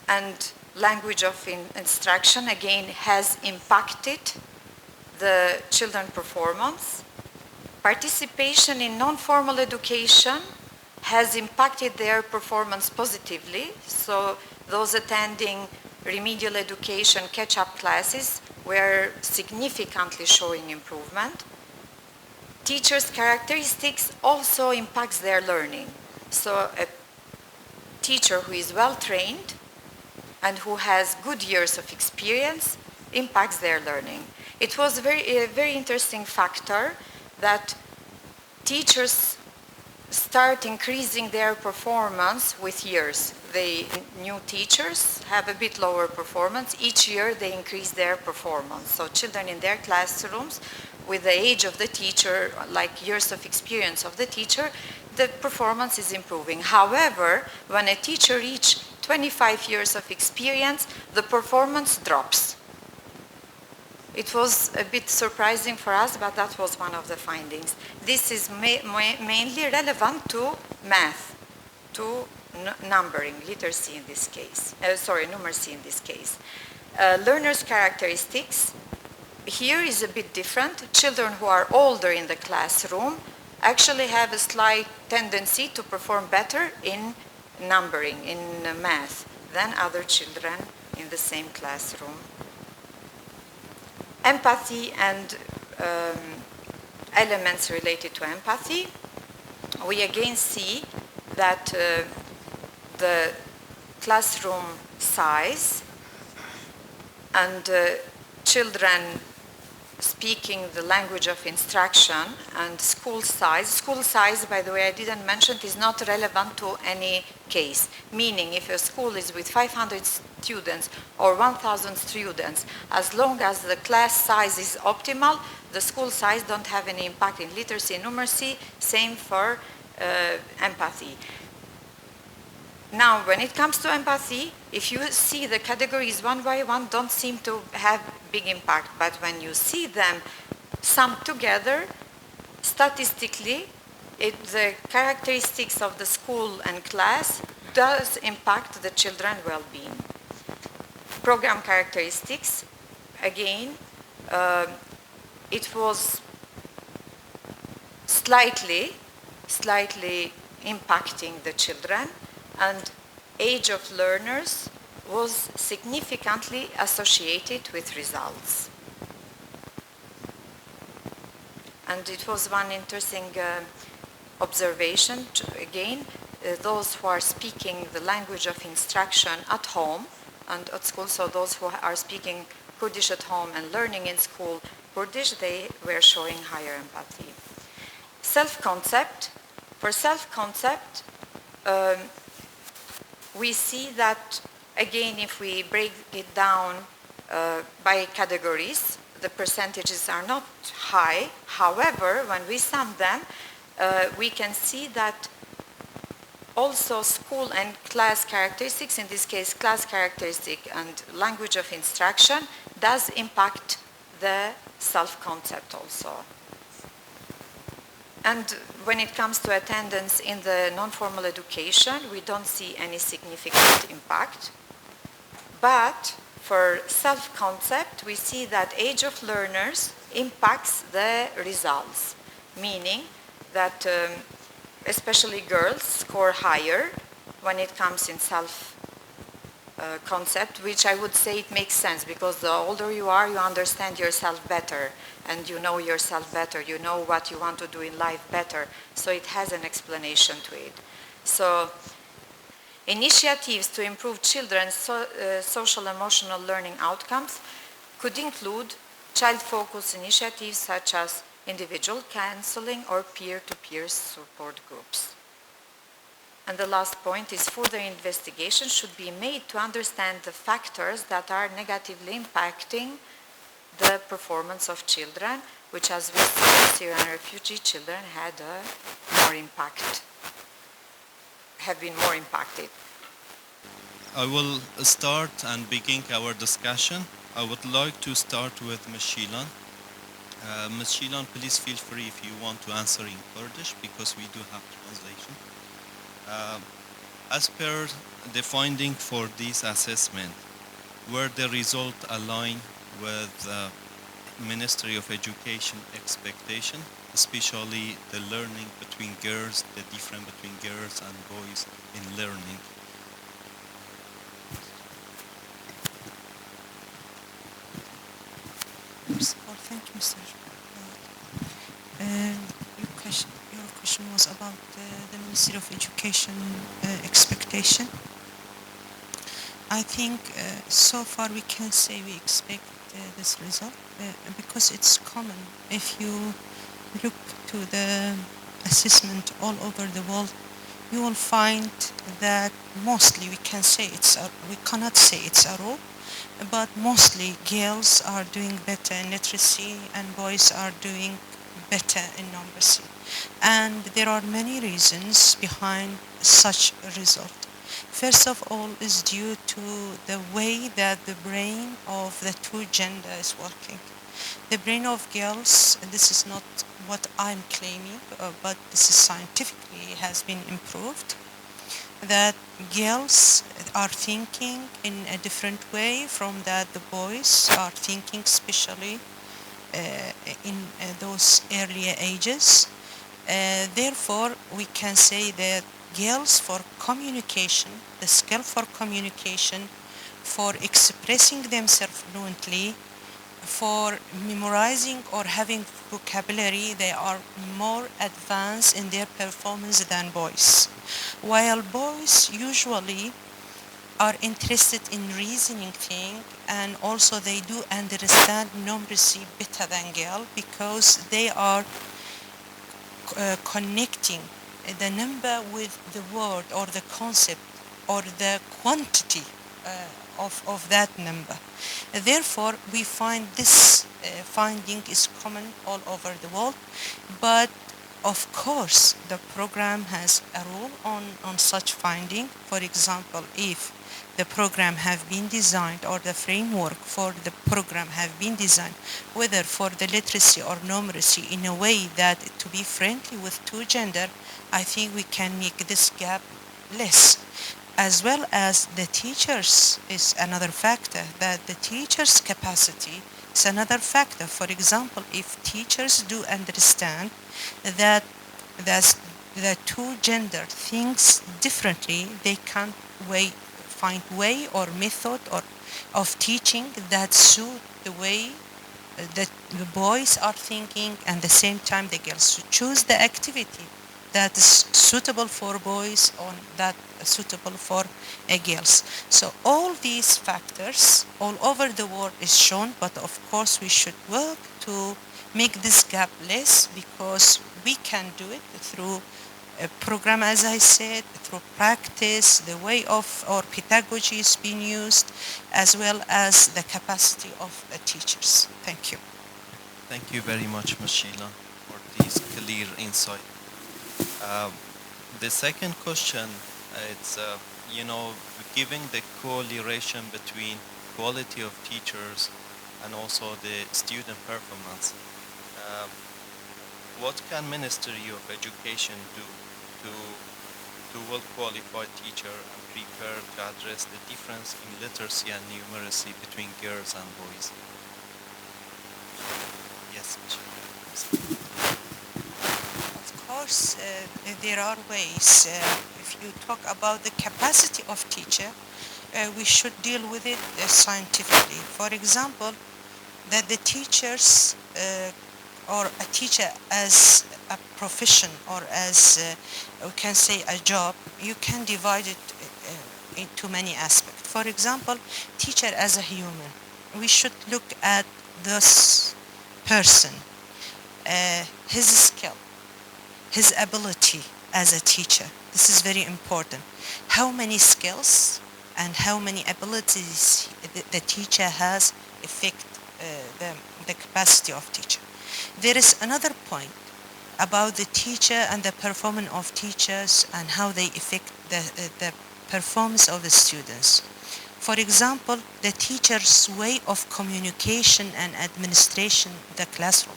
Speaker 6: and language of instruction, again, has impacted the children's performance. Participation in non-formal education has impacted their performance positively. So those attending remedial education catch-up classes were significantly showing improvement. Teachers' characteristics also impacts their learning. So a teacher who is well-trained and who has good years of experience impacts their learning. It was a very interesting factor that teachers start increasing their performance with years. The new teachers have a bit lower performance. Each year they increase their performance. So children in their classrooms, with the age of the teacher, like years of experience of the teacher, the performance is improving. However, when a teacher reaches 25 years of experience, the performance drops. It was a bit surprising for us, but that was one of the findings. This is mainly relevant to math, to numbering, literacy in this case, numeracy in this case. Learners' characteristics, here is a bit different. Children who are older in the classroom actually have a slight tendency to perform better in numbering, in math, than other children in the same classroom. Empathy and elements related to empathy. We again see that the classroom size and children speaking the language of instruction and school size. School size, by the way, I didn't mention, is not relevant to any case. Meaning, if a school is with 500 students or 1,000 students, as long as the class size is optimal, the school size don't have any impact in literacy and numeracy. Same for empathy. Now, when it comes to empathy, if you see the categories one by one, don't seem to have big impact. But when you see them summed together, statistically, the characteristics of the school and class does impact the children's well-being. Program characteristics, again, it was slightly impacting the children, and age of learners was significantly associated with results. And it was one interesting observation, again, those who are speaking the language of instruction at home and at school, so those who are speaking Kurdish at home and learning in school Kurdish, they were showing higher empathy. Self-concept. For self-concept, we see that, again, if we break it down by categories, the percentages are not high. However, when we sum them, we can see that also school and class characteristics, in this case class characteristic and language of instruction, does impact the self-concept also. And when it comes to attendance in the non-formal education, we don't see any significant impact. But for self-concept, we see that age of learners impacts the results, meaning that especially girls score higher when it comes in self-concept, which I would say it makes sense because the older you are, you understand yourself better and you know yourself better, you know what you want to do in life better, so it has an explanation to it. So initiatives to improve children's social emotional learning outcomes could include child-focused initiatives such as individual counseling or peer-to-peer support groups. And the last point is further investigation should be made to understand the factors that are negatively impacting the performance of children, which as we see, Syrian refugee children have been more impacted.
Speaker 7: I will start and begin our discussion. I would like to start with Ms. Shilan. Ms. Shilan, please feel free if you want to answer in Kurdish because we do have translation. As per the finding for this assessment, were the result aligned with the Ministry of Education expectation, especially the learning between girls, the difference between girls and boys in learning?
Speaker 5: First of all, thank you, Mr. Your question was about the Ministry of Education expectation. I think so far we can say we expect this result because it's common. If you look to the assessment all over the world, you will find that mostly we can say we cannot say it's a rule, but mostly girls are doing better in literacy and boys are doing better in numeracy. And there are many reasons behind such a result. First of all is due to the way that the brain of the two gender is working. The brain of girls, and this is not what I'm claiming, but this is scientifically has been improved, that girls are thinking in a different way from that the boys are thinking, especially in those earlier ages. Therefore, we can say that girls for communication, the skill for communication, for expressing themselves fluently, for memorizing or having vocabulary, they are more advanced in their performance than boys. While boys usually are interested in reasoning thing, and also they do understand numeracy better than girl because they are connecting the number with the word or the concept or the quantity of that number. Therefore, we find this finding is common all over the world, but of course the program has a role on such finding. For example, if the program have been designed or the framework for the program have been designed, whether for the literacy or numeracy in a way that to be friendly with two gender, I think we can make this gap less. As well as the teachers is another factor, that the teachers' capacity is another factor. For example, if teachers do understand that the two gender thinks differently, they can find way or method or of teaching that suit the way that the boys are thinking, and at the same time the girls choose the activity that is suitable for boys or that is suitable for girls. So all these factors all over the world is shown, but of course we should work to make this gap less, because we can do it through a program, as I said, through practice, the way of our pedagogy is being used, as well as the capacity of the teachers. Thank you.
Speaker 7: Thank you very much, Ms. Sheila, for this clear insight. The second question, it's, giving the correlation between quality of teachers and also the student performance. what can Ministry of Education do to well-qualified teacher and prepare to address the difference in literacy and numeracy between girls and boys? Yes,
Speaker 8: of course, there are ways. If you talk about the capacity of teacher, we should deal with it scientifically. For example, that the teachers or a teacher as a profession or as we can say a job, you can divide it into many aspects. For example, teacher as a human, we should look at this person, his skill, his ability as a teacher. This is very important. How many skills and how many abilities the teacher has affect the capacity of teacher. There is another point about the teacher and the performance of teachers and how they affect the performance of the students. For example, the teacher's way of communication and administration the classroom.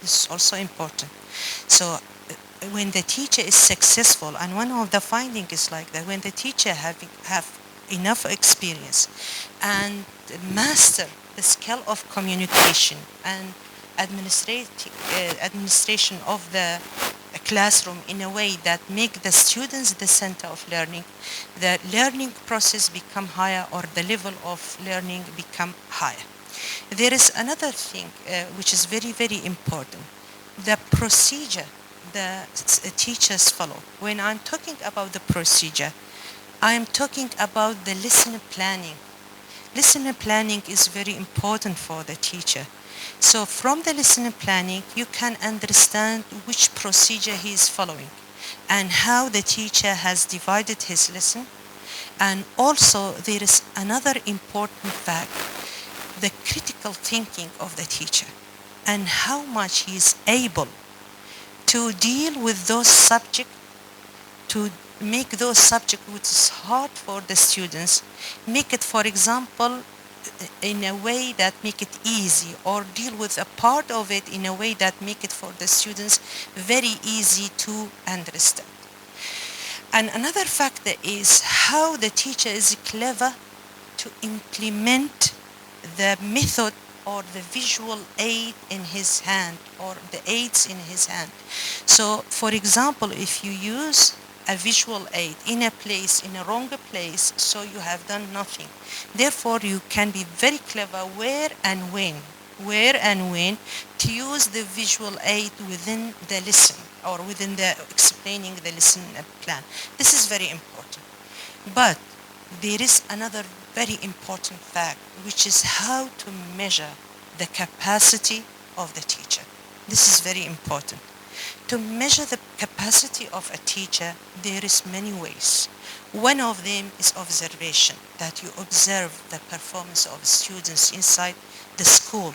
Speaker 8: This is also important. So when the teacher is successful, and one of the findings is like that, when the teacher have enough experience and master the skill of communication and administration of the classroom in a way that make the students the center of learning, the learning process become higher or the level of learning become higher. There is another thing which is very, very important. The procedure the teachers follow. When I'm talking about the procedure, I'm talking about the lesson planning. Lesson planning is very important for the teacher. So from the lesson planning, you can understand which procedure he is following and how the teacher has divided his lesson. And also there is another important fact, the critical thinking of the teacher and how much he is able to deal with those subjects, to make those subjects which is hard for the students, make it, for example, in a way that make it easy, or deal with a part of it in a way that make it for the students very easy to understand. And another factor is how the teacher is clever to implement the method or the visual aid in his hand or the aids in his hand. So, for example, if you use a visual aid in a place, in a wrong place, so you have done nothing. Therefore, you can be very clever where and when to use the visual aid within the lesson or within the explaining the lesson plan. This is very important. But there is another very important fact, which is how to measure the capacity of the teacher. This is very important. To measure the capacity of a teacher, there is many ways. One of them is observation, that you observe the performance of students inside the school,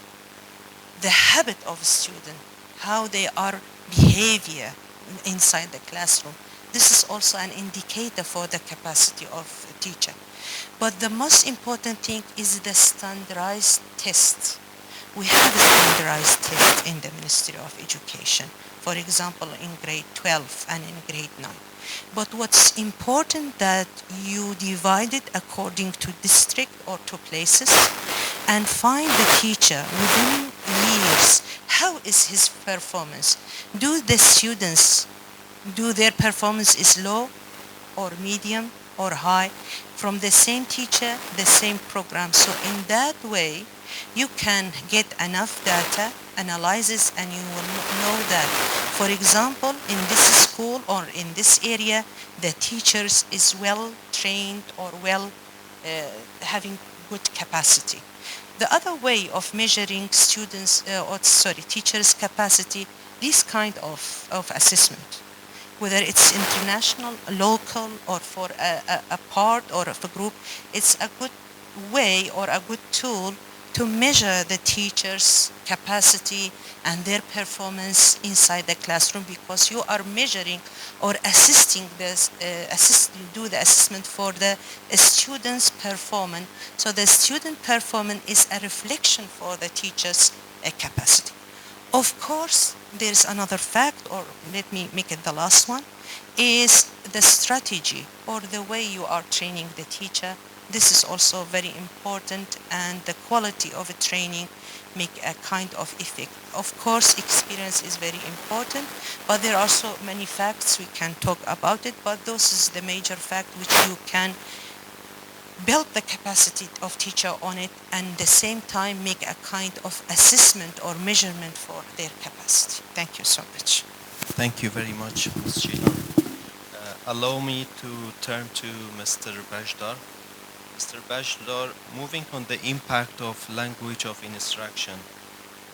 Speaker 8: the habit of students, how they are behavior inside the classroom. This is also an indicator for the capacity of a teacher. But the most important thing is the standardized test. We have a standardized test in the Ministry of Education, for example, in grade 12 and in grade 9. But what's important that you divide it according to district or to places and find the teacher within years. How is his performance? Do the students, do their performance is low or medium or high from the same teacher, the same program? So in that way, you can get enough data, analysis, and you will know that, for example, in this school or in this area, the teachers is well trained or well having good capacity. The other way of measuring teachers' capacity, this kind of assessment, whether it's international, local, or for a part or of a group, it's a good way or a good tool to measure the teachers' capacity and their performance inside the classroom, because you are measuring or assisting this, do the assessment for the students' performance. So the student performance is a reflection for the teachers' capacity. Of course, there's another fact, or let me make it the last one, is the strategy or the way you are training the teacher. This is also very important, and the quality of a training make a kind of effect. Of course, experience is very important, but there are so many facts we can talk about it, but this is the major fact which you can build the capacity of teacher on it, and at the same time make a kind of assessment or measurement for their capacity. Thank you so much.
Speaker 7: Thank you very much, Ms. Sheila. Allow me to turn to Mr. Bajdar. Mr. Bajdar, moving on the impact of language of instruction,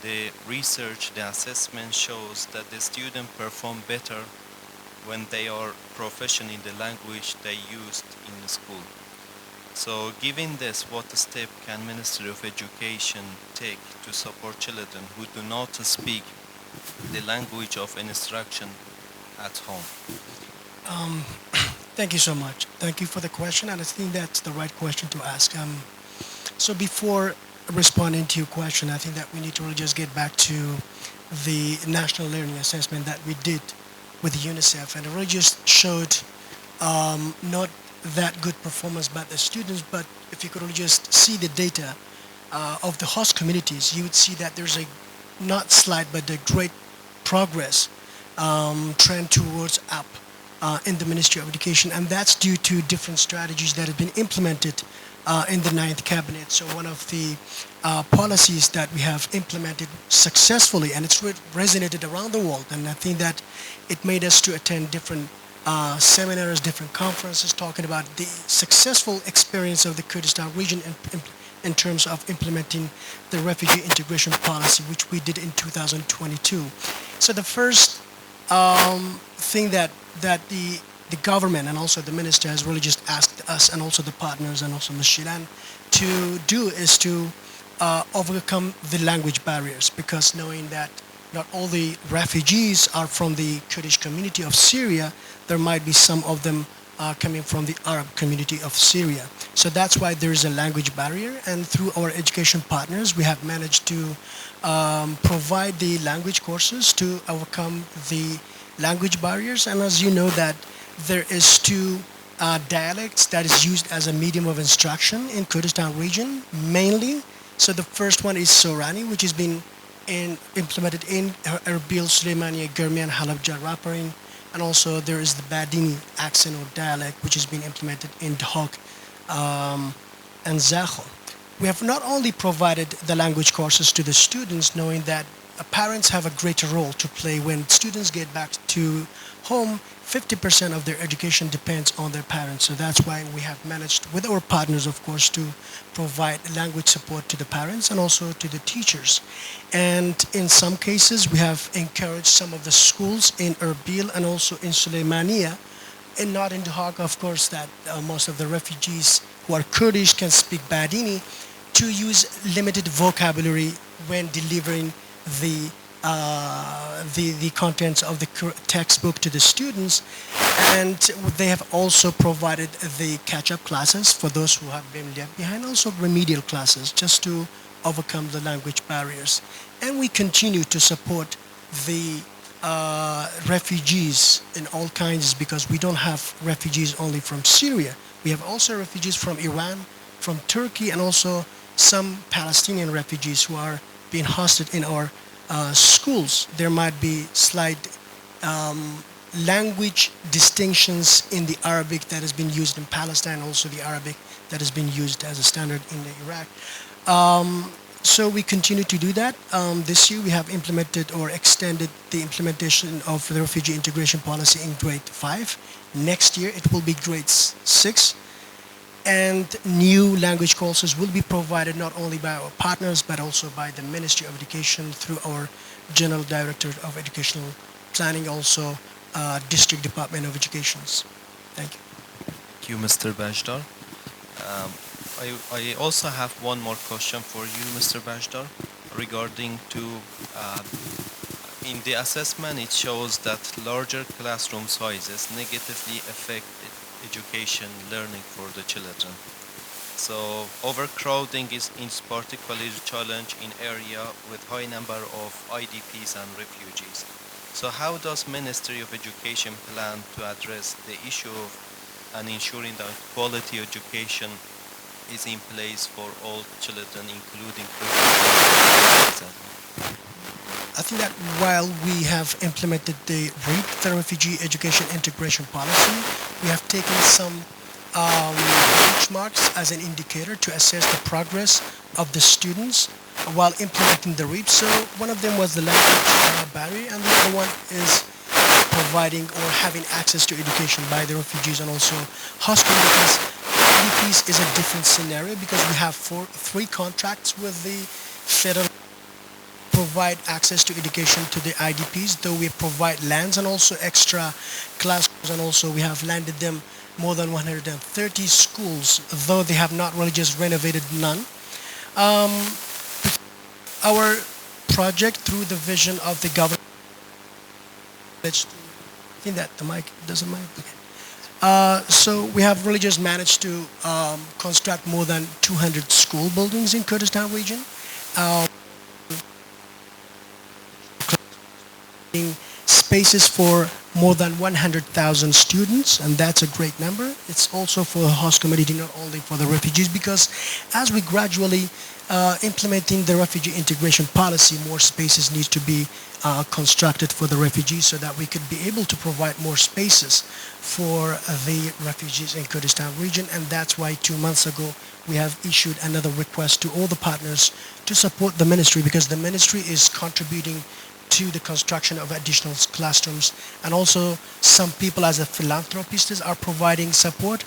Speaker 7: the research, the assessment shows that the students perform better when they are proficient in the language they used in school. So given this, what step can Ministry of Education take to support children who do not speak the language of instruction at home?
Speaker 9: Thank you so much. Thank you for the question, and I think that's the right question to ask. So before responding to your question, I think that we need to really just get back to the national learning assessment that we did with UNICEF, and it really just showed not that good performance by the students, but if you could really just see the data of the host communities, you would see that there's a not slight but a great progress trend towards up in the Ministry of Education, and that's due to different strategies that have been implemented in the 9th Cabinet. So one of the policies that we have implemented successfully, and it's resonated around the world, and I think that it made us to attend different seminars, different conferences, talking about the successful experience of the Kurdistan region in terms of implementing the refugee integration policy, which we did in 2022. So the first thing that the government and also the minister has really just asked us, and also the partners and also Ms. Shilan, to do is to overcome the language barriers, because knowing that not all the refugees are from the Kurdish community of Syria, there might be some of them coming from the Arab community of Syria. So that's why there is a language barrier, and through our education partners we have managed to provide the language courses to overcome the language barriers. And as you know that there is two dialects that is used as a medium of instruction in Kurdistan region mainly. So the first one is Sorani, which has been implemented in Erbil, Suleymaniye, Germian, Halabja, Raparin, and also there is the Badini accent or dialect, which has been implemented in Dhok and Zakho. We have not only provided the language courses to the students, knowing that parents have a greater role to play. When students get back to home, 50% of their education depends on their parents. So that's why we have managed, with our partners of course, to provide language support to the parents and also to the teachers. And in some cases we have encouraged some of the schools in Erbil and also in Suleymaniye, and not in Dhaka, of course, that most of the refugees who are Kurdish can speak Badini, to use limited vocabulary when delivering the contents of the textbook to the students. And they have also provided the catch-up classes for those who have been left behind, also remedial classes, just to overcome the language barriers. And we continue to support the refugees in all kinds, because we don't have refugees only from Syria. We have also refugees from Iran, from Turkey, and also some Palestinian refugees who are being hosted in our schools. There might be slight language distinctions in the Arabic that has been used in Palestine, also the Arabic that has been used as a standard in Iraq. So we continue to do that. This year we have implemented or extended the implementation of the refugee integration policy in grade 5. Next year it will be grade 6. And new language courses will be provided not only by our partners but also by the Ministry of Education through our General Director of Educational Planning, also District Department of Education. Thank you.
Speaker 7: Thank you, Mr. Bajdar. I also have one more question for you, Mr. Bajdar, regarding to in the assessment it shows that larger classroom sizes negatively affect education learning for the children. So overcrowding is particularly a challenge in area with high number of IDPs and refugees. So how does Ministry of Education plan to address the issue of and ensuring that quality education is in place for all children, including refugees?
Speaker 9: I think that while we have implemented the REAP, the Refugee Education Integration Policy, we have taken some benchmarks as an indicator to assess the progress of the students while implementing the REAP. So one of them was the language barrier, and the other one is providing or having access to education by the refugees and also host communities. IDPs is a different scenario because we have three contracts with the federal provide access to education to the IDPs, though we provide lands and also extra classrooms, and also we have landed them more than 130 schools, though they have not really just renovated none. Our project through the vision of the government, I think that the mic doesn't mic. Okay. So we have really just managed to construct more than 200 school buildings in Kurdistan region. Spaces for more than 100,000 students, and that's a great number. It's also for the host community, not only for the refugees, because as we gradually implementing the refugee integration policy, more spaces need to be constructed for the refugees so that we could be able to provide more spaces for the refugees in Kurdistan region. And that's why 2 months ago we have issued another request to all the partners to support the ministry, because the ministry is contributing to the construction of additional classrooms, and also some people as a philanthropists are providing support.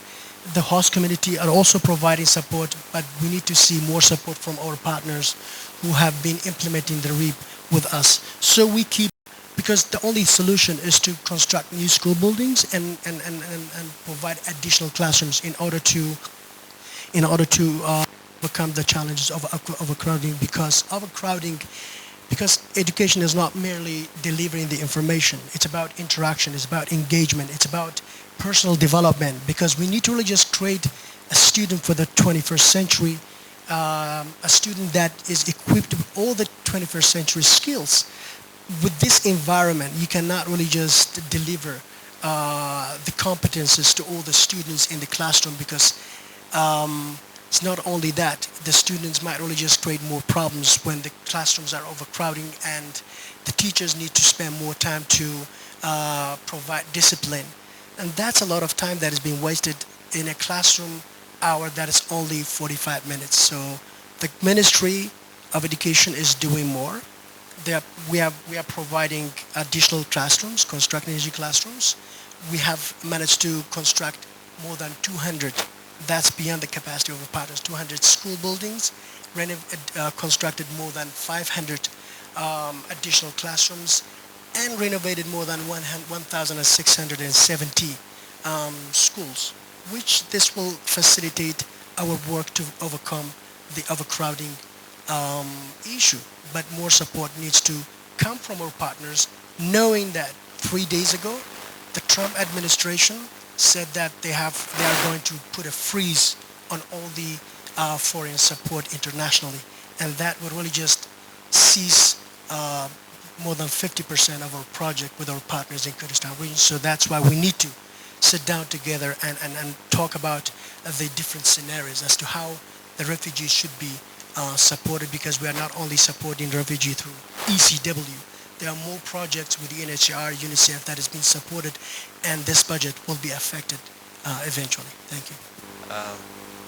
Speaker 9: The host community are also providing support, but we need to see more support from our partners who have been implementing the REAP with us. So we keep, because the only solution is to construct new school buildings and provide additional classrooms in order to overcome the challenges of overcrowding, because education is not merely delivering the information. It's about interaction, it's about engagement, it's about personal development, because we need to really just create a student for the 21st century, a student that is equipped with all the 21st century skills. With this environment, you cannot really just deliver the competences to all the students in the classroom, because it's not only that, the students might really just create more problems when the classrooms are overcrowding, and the teachers need to spend more time to provide discipline. And that's a lot of time that is being wasted in a classroom hour that is only 45 minutes. So the Ministry of Education is doing more. We are providing additional classrooms, constructing additional classrooms. We have managed to construct more than 200. That's beyond the capacity of our partners. 200 school buildings, constructed more than 500 additional classrooms, and renovated more than 1,670 schools, which this will facilitate our work to overcome the overcrowding issue. But more support needs to come from our partners, knowing that 3 days ago, the Trump administration said that they are going to put a freeze on all the foreign support internationally, and that would really just cease more than 50% of our project with our partners in Kurdistan region. So that's why we need to sit down together and talk about the different scenarios as to how the refugees should be supported, because we are not only supporting the refugee through ECW. There are more projects with the UNHCR, UNICEF that has been supported, and this budget will be affected eventually. Thank you.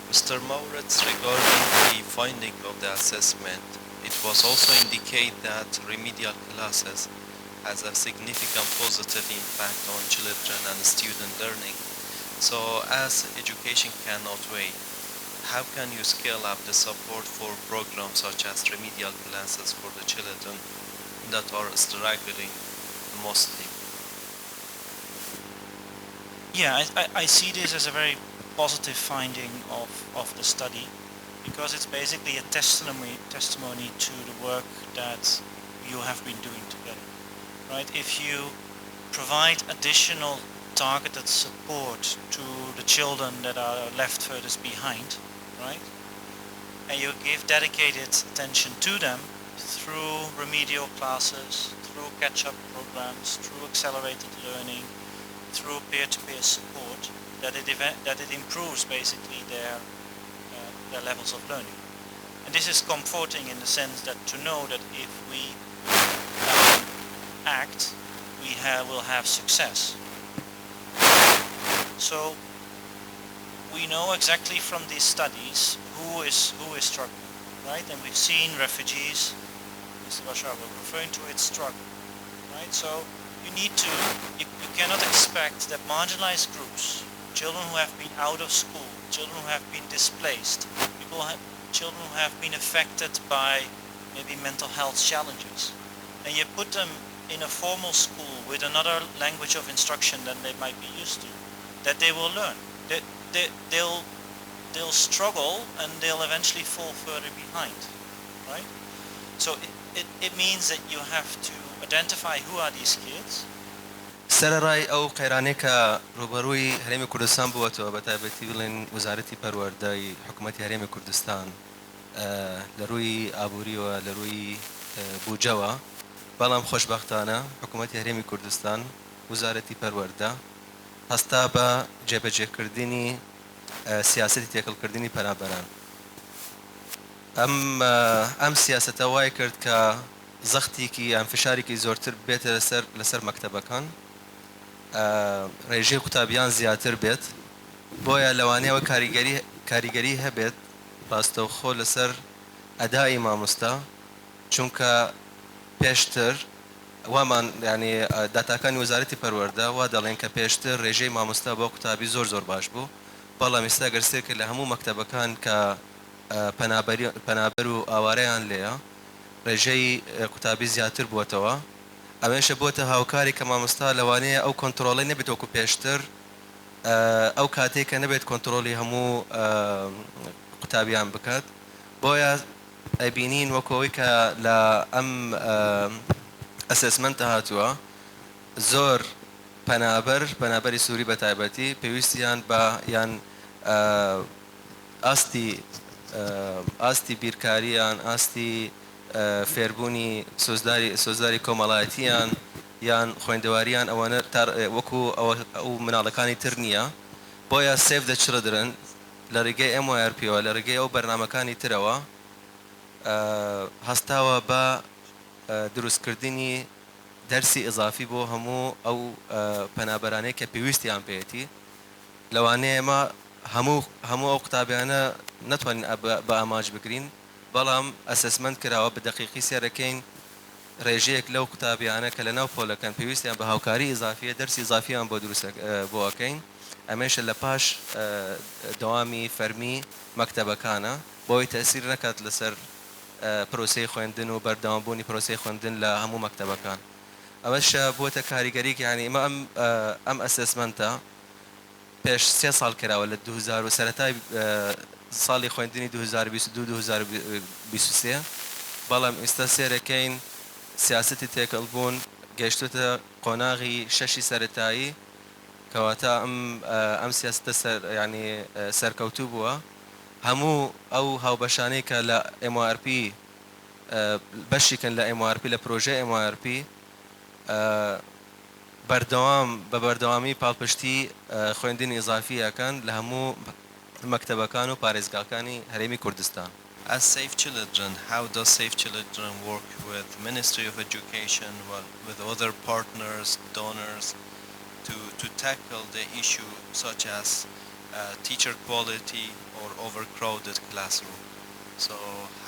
Speaker 7: Mr. Mauritz, regarding the finding of the assessment, it was also indicated that remedial classes has a significant positive impact on children and student learning. So as education cannot wait, how can you scale up the support for programs such as remedial classes for the children that are struggling mostly?
Speaker 4: Yeah, I see this as a very positive finding of the study, because it's basically a testimony to the work that you have been doing together, right? If you provide additional targeted support to the children that are left furthest behind, right? And you give dedicated attention to them through remedial classes, through catch-up programs, through accelerated learning, through peer-to-peer support, that it improves basically their levels of learning. And this is comforting in the sense that to know that if we act, we will have success. So we know exactly from these studies who is struggling, right? And we've seen refugees, Mr. Bashar was referring to it, struggle, right? So you cannot expect that marginalized groups, children who have been out of school, children who have been displaced, children who have been affected by maybe mental health challenges, and you put them in a formal school with another language of instruction than they might be used to, that they will learn. They'll struggle and they'll eventually fall further behind, right? So it means that you have to identify who are these kids.
Speaker 10: سەرەڕای ئەو قەیرانەی کە ڕوبەڕووی هەرێمی کوردستان بووەتەوە بە تایبەتی بڵێن وەزارەتی پەروەردەی حکوومەتی هەرێمی کوردستان لە ڕووی ئابووریەوە لە ڕووی بوجەوە بەڵام خۆشبەختانە حکوومەتی هەرێمی کوردستان وەزارەتی پەروەردە هەستا بە جێبەجێکردنی سیاسەتی تێکەڵکردنی پەنابەران ئەم سیاسەتە وای کرد کە زەختێکی یان فشارێکی زۆرتر بێتە لەسەر مەکتەبەکان ڕێژەی قوتابیان زیاتر بێت بۆیە لەوانەیەوە کاریگەری هەبێت ڕاستەوخۆ لەسەر ئەدای مامۆستا چونکە پێشتر وامان ینی داتاکانی وەزارەتی پەروەردە وا دەڵێن کە پێشتر ڕێژەی مامۆستا بۆ قوتابی زۆر باش بوو بەڵام ئێستا گەرسێک لە هەموو مەکتەبەکان کە پەنابەر و ئاوارەیان لێیە ڕێژەی قوتابی زیاتر بووەتەوە ئەمەشە بۆتە هاوکاری کە مامۆستا لەوانەیە ئەو کۆنتترۆڵی نەبێت وەکو پێشتر ئەو کاتێک کە نەبێت کۆنتترۆلی هەموو قوتابیان بکات بۆیە ئەبینین وەکەوەی کە لە ئەم ئەسسمنتە هاتووە زۆر پەنابەری سووری بە تایبەتی پێویستیان بە یان ئاستی بیرکاریان ئاستی فێربوونی سۆزداری کۆمەڵایەتیان یان خوێندەواریان ئەوانە وەکو ئەو مناڵەکانی تر نییە بۆیە سێڤ دە چڵدرن لە ڕێگەی MYRPەوە لە ڕێگەی ئەو بەرنامەکانی ترەوە هەستاوە بە دروستکردنی دەرسی ئضافی بۆ هەموو ئەو پەنابەرانەی کە پێویستیان پێێتی لەوانەیە ئێمە هەموو ئەو قوتابیانە نەتوانین بە ئاماژ بگرین بەڵام ئەسسمنت کراوە بە دەقیقی سێرەکەین ڕێژەیەک لەو قوتابیانە کە لە ناو پۆلەکان پێویستیان بە هاوکاری ئیزافیە دەرسی ئیزافیان بۆ ئەکەین ئەمەشە لە پاش دەوامی فەرمی مەکتەبەکانە بۆی تەسیر نەکات لەسەر پرۆسەی خوێندن و بەردەوامبوونی پرۆسەی خوێندن لە هەموو مەکتەبەکان ئەوەشە بۆتە کاریگەریک یعنی ئمە ئەم ئەسسمنتە پێش 3 ساڵ کراوە لە 2000 سەرەتای ساڵی خوێندنی 2022-2023 بەڵام ئێستا سێرەکەین سیاسەتی تێکەڵبوون گەیشتوتە قۆناغی 6 سەرەتایی کەواتە ئەم سیاستە ینی سەرکەوتوو بووە هەموو ئەو هاوبەشانەی کە لە MYRP بەشیکن لە MYRP لە پرۆژە MYRP بە بەردەوامی پاڵپشتی خوێندنی ئیزافیەکان لە هەموو مەکتەبەکان و پارێزگاکانی هەرێمی کوردستان.
Speaker 7: As Safe Children, how does Safe Children work with Ministry of Education, with other partners, donors, to tackle the issue such as teacher quality or overcrowded classroom? So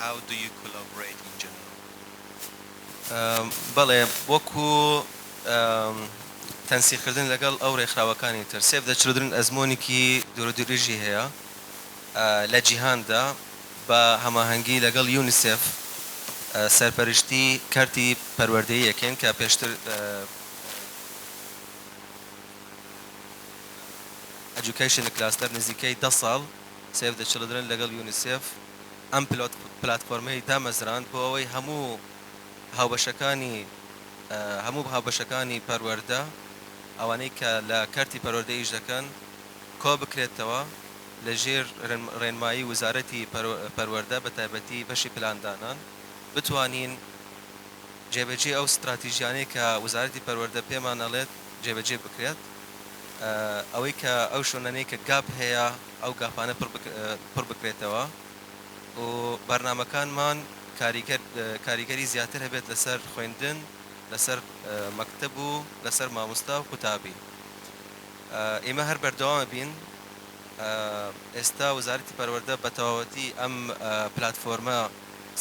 Speaker 7: how do you collaborate in general?
Speaker 10: بەڵێ وەکو تەنسیقکردن لەگەڵ ئەو ڕێکخراوەکانی تر Save the Children ئەزمۆنێکی دوورودریژی هەیە لە جیهاندا بە هەماهەنگی لەگەڵ یونیسف سەرپەرشتی کارتی پەروەردەیی یەکەین کە پێشتر Education کلاستەر نزیکەی 10 ساڵ Save the Children لەگەڵ یونیسف ئەم پلاتفۆرمەی دامەزراند بۆ ئەوەی هەموو هاوبەشەکانی پەروەردە ئەوانەی کە لە کارتی پەروەردەیش دەکەن کۆ بکرێتەوە لەژێر ڕێنمایی وزارەتی پەروەردە بە تایبەتی بەشی پلاندانان بتوانین جێبەجێ ئەو استراتیژیانەی کە وزارەتی پەروەردە پێمان ئەڵێت جێبەجێ بکرێت ئەوەی کە ئەو شوێنانەی کە گاپ هەیە ئەو گاپانە پڕ بکرێتەوە و بەرنامەکانمان کاریگەری زیاتر هەبێت لەسەر خوێندن لەسەر مەکتەب و لەسەر مامۆستا و قوتابی ئێمە هەر بەردەوامە بین ئێستا وزارەتی پەروەردە بە تەواوەتی ئەم پلاتفۆرمە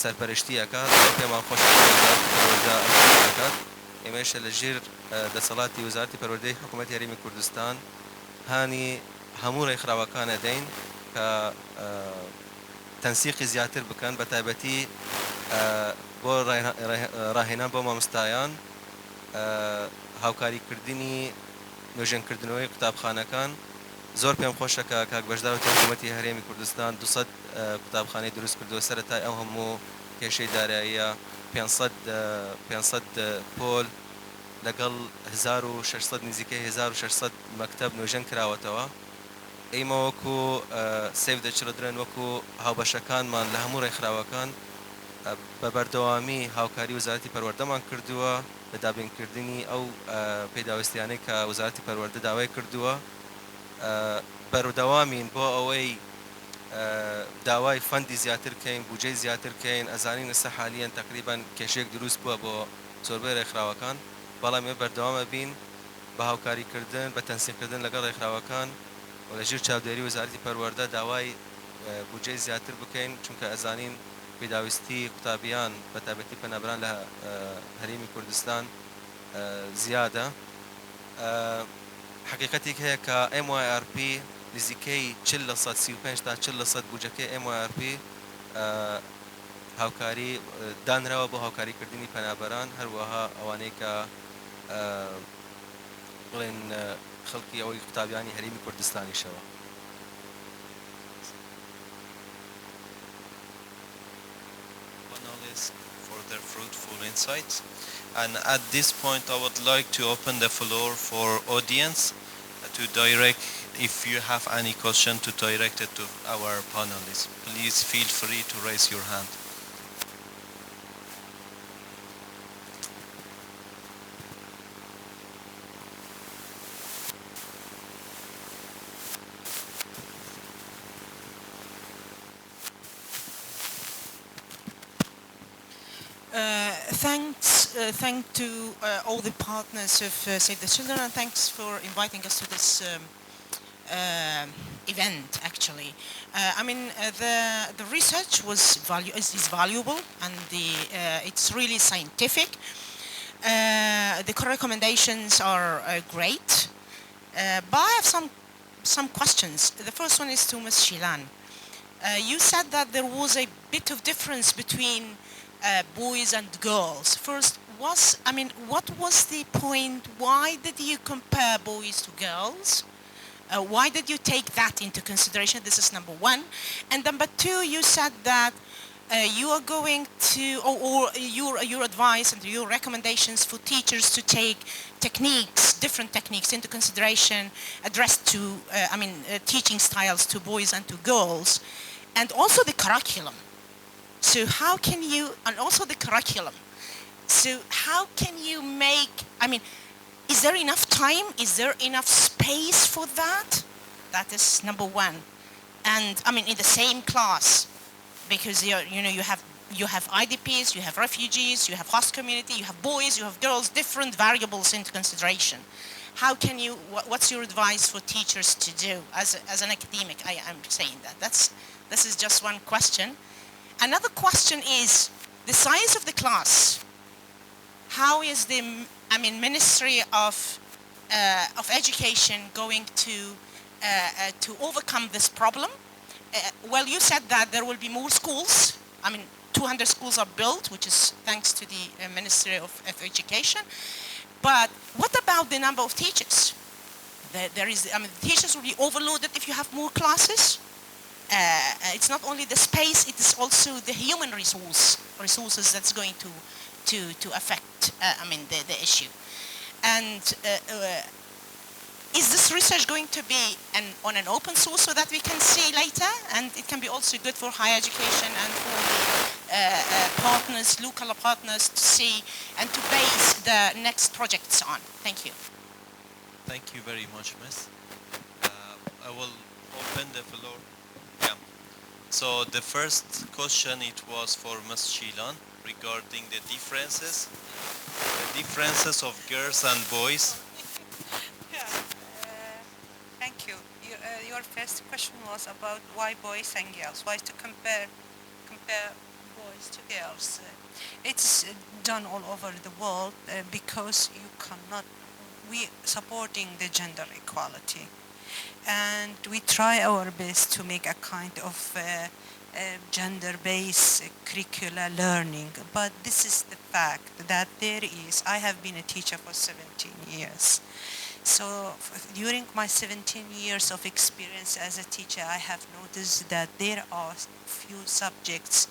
Speaker 10: سەرپەرشتیەکات پێمان خۆش ئەکات ئێمەشە لە ژێر دەسەڵاتی وزارەتی پەروەردەی حکوومەتی هەرێمی کوردستان هانی هەموو ڕێکخراوەکانە دەین کە تەنسیقی زیاتر بکەن بە تایبەتی بۆ ڕاهێنان بۆ مامۆستایان هاوکاریکردنی نوێژەنکردنەوەی قوتابخانەکان زۆر پێم خۆشە کە کاک بەشداوەتی حکوومەتی هەرێمی کوردستان 200 قوتابخانەی دروست کردووە سەرەتای ئەو هەموو کێشەی داراییە 500 پۆل لەگەڵ 1600 نزیکەی 1600 مەکتەب نوێژەن کراوەتەوە ئێمە وەکو سیف دە چلدرن وەکو هاوبەشەکانمان لە هەموو ڕێکخراوەکان بە بەردەوامی هاوکاری وزارەتی پەروەردەمان کردووە لە دابینکردنی ئەو پێداویستیانەی کە وزارەتی پەروەردە داوای کردووە بەردەوامین بۆ ئەوەی داوای فەندی زیاتر بکەین بودجەی زیاتر بکەین ئەزانین ئێستا حالیان تقریبان کێشەیەک دروست بووە بۆ زۆربەی ڕێکخراوەکان بەڵام ئێمە بەردەوامە بین بە هاوکاریکردن بە تەنسیقکردن لەگەڵ ڕێکخراوەکان و لە ژێر چاودێری وزارەتی پەروەردە داوای بودجەی زیاتر بکەین چونکە ئەزانین پێداویستی قوتابیان بە تایبەتی پەنابەران لە هەرێمی کوردستان زیادە حقیقەتێک هەیە کە MYRP نزیکەی 35 تا 40% بودجەکەی MYRP هاوکاری دانراوە بۆ هاوکاریکردنی پەنابەران هەروەها ئەوانەی کە بڵێن خەڵکی ئەوەی قوتابیانی هەرێمی کوردستانیشەوە
Speaker 7: for their fruitful insights. And at this point, I would like to open the floor for audience to direct, if you have any question, to direct it to our panelists. Please feel free to raise your hand.
Speaker 8: Thanks to all the partners of Save the Children, and thanks for inviting us to this event. Actually, I mean the research is valuable, and it's really scientific. The recommendations are great, but I have some questions. The first one is to Ms. Shilan. You said that there was a bit of difference between boys and girls. First, what was the point? Why did you compare boys to girls? Why did you take that into consideration? This is number one. And number two, you said that you are going to, or your advice and your recommendations for teachers to take different techniques into consideration, addressed to, teaching styles to boys and to girls, and also the curriculum. So how can you, and also the curriculum. So how can you make, is there enough time? Is there enough space for that? That is number one. And in the same class, because you have IDPs, you have refugees, you have host community, you have boys, you have girls, different variables into consideration. How can you, what's your advice for teachers to do? As an academic, I'm saying that. This is just one question. Another question is the size of the class. How is the Ministry of Education going to overcome this problem? Well, you said that there will be more schools. 200 schools are built, which is thanks to the Ministry of Education. But what about the number of teachers? Teachers will be overloaded if you have more classes. It's not only the space; it is also the human resources that's going to affect. The issue. And Is this research going to be on an open source so that we can see later? And it can be also good for higher education and for partners, local partners to see and to base the next projects on. Thank you.
Speaker 7: Thank you very much, Miss. I will open the floor. Yeah. So the first question, it was for Ms. Shilan regarding the differences of girls and boys.
Speaker 8: Yeah. Thank you. Your first question was about why boys and girls, why to compare boys to girls. It's done all over the world because you cannot, we supporting the gender equality. And we try our best to make a kind of gender-based curricular learning. But this is the fact that there is, I have been a teacher for 17 years. So during my 17 years of experience as a teacher, I have noticed that there are few subjects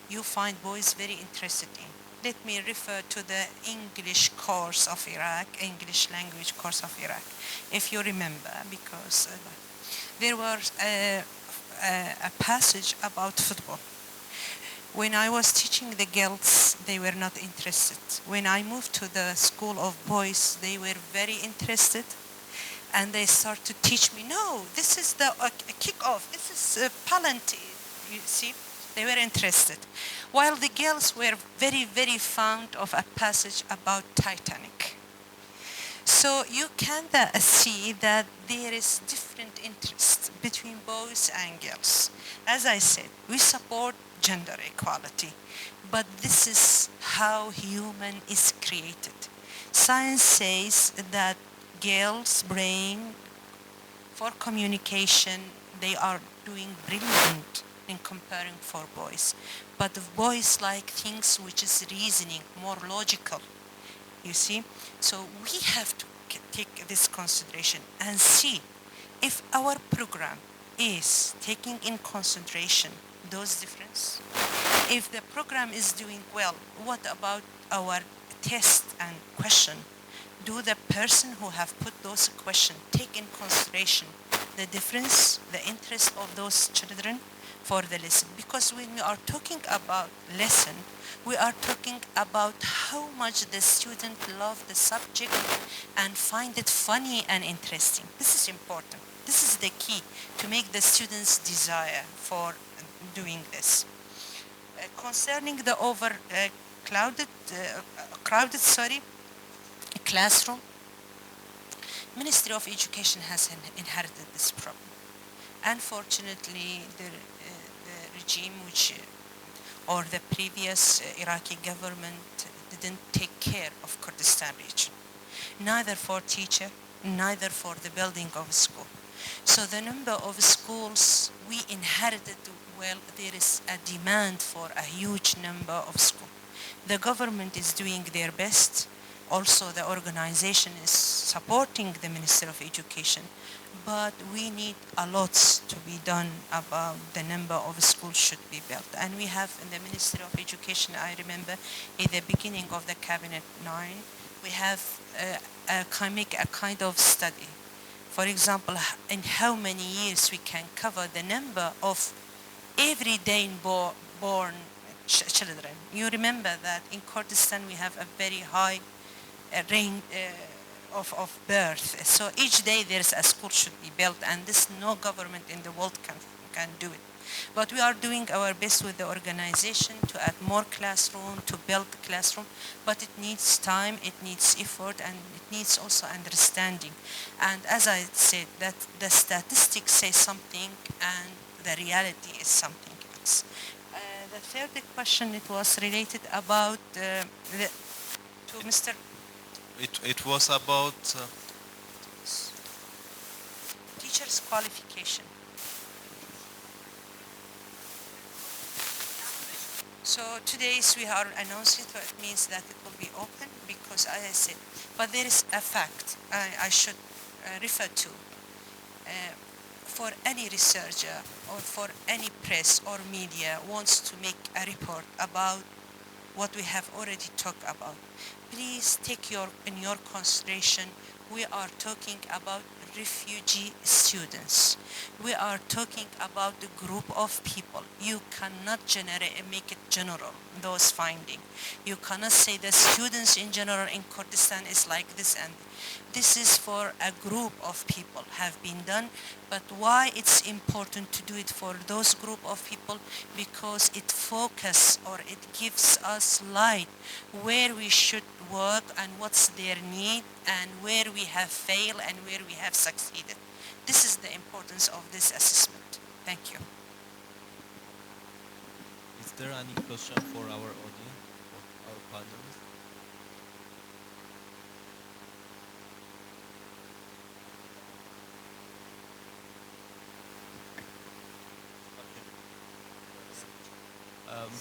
Speaker 8: you find boys very interested in. Let me refer to the English course of Iraq, English language course of Iraq, if you remember, because there was a passage about football. When I was teaching the girls, they were not interested. When I moved to the school of boys, they were very interested. And they start to teach me, no, this is the kick-off, this is a penalty, you see? They were interested. While the girls were very, very fond of a passage about Titanic. So you can see that there is different interest between boys and girls. As I said, we support gender equality, but this is how human is created. Science says that girls' brain for communication, they are doing brilliant in comparing for boys. But the boys like things which is reasoning, more logical, you see? So we have to take this consideration and see if our program is taking in consideration those differences. If the program is doing well, what about our test and question? Do the person who have put those questions take in consideration the difference, the interest of those children for the lesson? Because when we are talking about lesson, we are talking about how much the student love the subject and find it funny and interesting. This is important. This is the key to make the students' desire for doing this. Concerning the crowded classroom, Ministry of Education has inherited this problem. Unfortunately, the regime or the previous Iraqi government didn't take care of Kurdistan region, neither for teacher, neither for the building of a school. So the number of schools we inherited, well, there is a demand for a huge number of schools. The government is doing their best. Also, the organization is supporting the Minister of Education, but we need a lot to be done about the number of schools should be built. And we have in the Ministry of Education, I remember at the beginning of the Cabinet 9, we have make a kind of study. For example, in how many years we can cover the number of everyday born children. You remember that in Kurdistan we have a very high range of birth. So each day there's a school should be built, and this no government in the world can do it. But we are doing our best with the organization to add more classroom, to build the classroom, but it needs time, it needs effort, and it needs also understanding. And as I said, that the statistics say something and the reality is something else. The third question, it was related about to Mr.
Speaker 7: It was about
Speaker 8: teacher's qualification. So today we are announcing, so it means that it will be open because, as I said, but there is a fact I should refer to. For any researcher or for any press or media wants to make a report about what we have already talked about, please take in your consideration, we are talking about refugee students. We are talking about the group of people. You cannot make it general, those findings. You cannot say the students in general in Kurdistan is like this, and this is for a group of people have been done. But why it's important to do it for those group of people? Because it focuses or it gives us light where we should work and what's their need and where we have failed and where we have succeeded. This is the importance of this assessment. Thank you.
Speaker 7: Is there any question for our audience, or our panelists?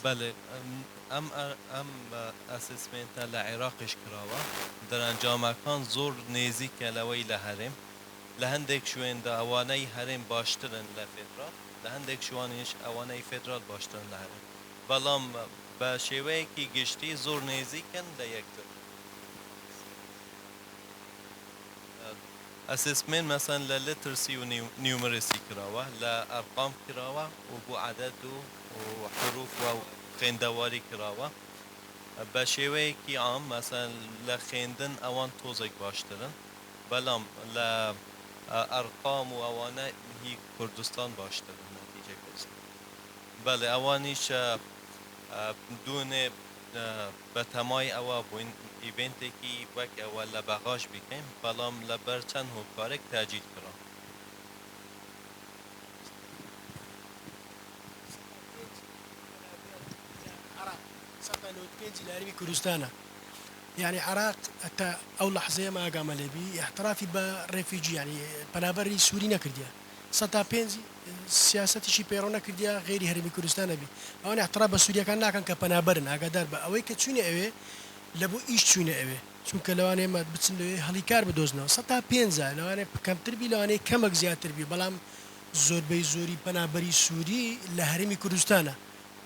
Speaker 7: بله ام اسسمنت لعراقش کراوه در انجامکان زور نزیک لوی لهرم لهندک شوین دا اوانه هرم باشترن لفدرال لهندک شوانش اوانه فدرال باشترن لهرم بلام با شیوه کی گشتی زور نزیکن لیکتر اسسمنت مثلا للترسي ونيومرسي كراوه لارقام كراوه وبو عدد وحروف وخندواري كراوه بشوي كي عام مثلا لخندن اوان توزك باشترن بلام لارقام واوانا هي كردستان باشترن نتيجه كوز بله اوانيش دون بتمای اوا بوین ایونتی کی وک اول باغاش بکن بلام لبرچن هوکارک تاجید کرا
Speaker 9: لاربي كردستان يعني عراق حتى أول لحظة ما قام لبي احترافي بريفيجي يعني بنابري سوري نكرديا ستا بينزي سياستي شي بيرونا كرديا غير هرمي كردستان بي أو أنا احتراف بسوريا كان ناكن كبنابرنا أقدر بأوي كتشوني أوي لبو إيش تشوني أوي چونکە لەوانەیە مە بچن لەوێ هەڵیکار بدۆزنەوە 150 لەوانەیە کەمتر بی لەوانەیە کەمەک زیاتر بی بەڵام زۆربەی زۆری پەنابەری سووری لە هەرێمی کوردستانە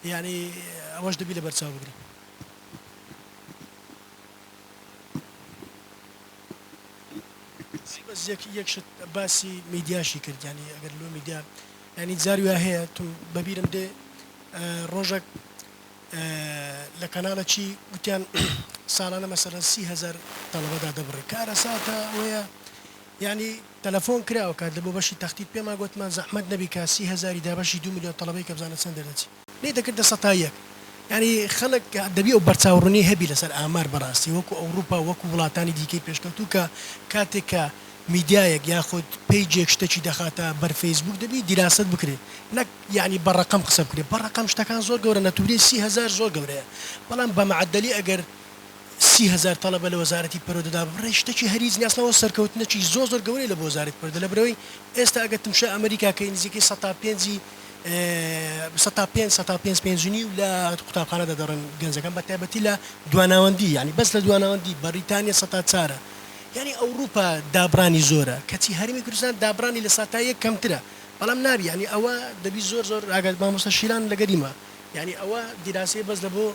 Speaker 9: یعنی ئەوەش دەبی لە بەرچاو بگرین. بەس یەک شت باسی میدیاشی کرد ینی ئەگەر لۆ میدیا ینی جاری وا هەیە تم بەبیرم دێ ڕۆژێک لە کەناڵەکی وتیان ساڵانە مەسەرەن 30,000 تەڵەبەدا دەبڕێ کارە ساتە ئەوەیە ینی تەلەفۆن کراوە کات لە بۆ بەشی تەختیت پێما گوتمان زەحمەت نەبی کە 30,000 دا بەشی 2 ملیۆن تەڵەبەی کە بزانە چەند دەرەچی لێ دەکردە 100 ینی خەڵک دەبی ئەو بەرچاوڕوونی هەبی لەسەر ئامار بەڕاستی وەکو ئەوروپا وەکو وڵاتانی دیکەی پێشکەوتوو کە کاتێک کە میدیایەک یاخود پیجێک شتێکی دەخاتە بەر فەیسبوک دەبی دیراست بکرێت نەک یعنی بەڕەقەم قسە بکرێت بەڕەقەم شتەکان زۆر گەورە نەتوورێ 30,000 زۆر گەورەیە بەڵام بە معدەلی ئەگەر 30,000 تەڵەبە لە وەزارەتی پەرۆدەدا بڕێ شتێکی هەریز نیاسنەوە سەرکەوتنەکی زۆر گەورەی لە بۆ وەزارەتی پەرۆدە لە برەوەی ئێستا ئەگەر تمشە ئەمریکا کە نزیکەی 105 لە قوتابخانەدا دەڕن گەنجەکان بە تایبەتی لە دواناوەندی ینی بەس لە دواناوەندی بەریتانیا 104 ینی ئەوروپا دابرانی زۆرە کەچی هەرمی کوردستان دابرانی لە ساتایە کەمترە بەڵام نابی ینی ئەوە دەبی زۆر ئاگات مامۆستا شیران لەگەریمە ینی ئەوە دیراسی بەس لە بۆ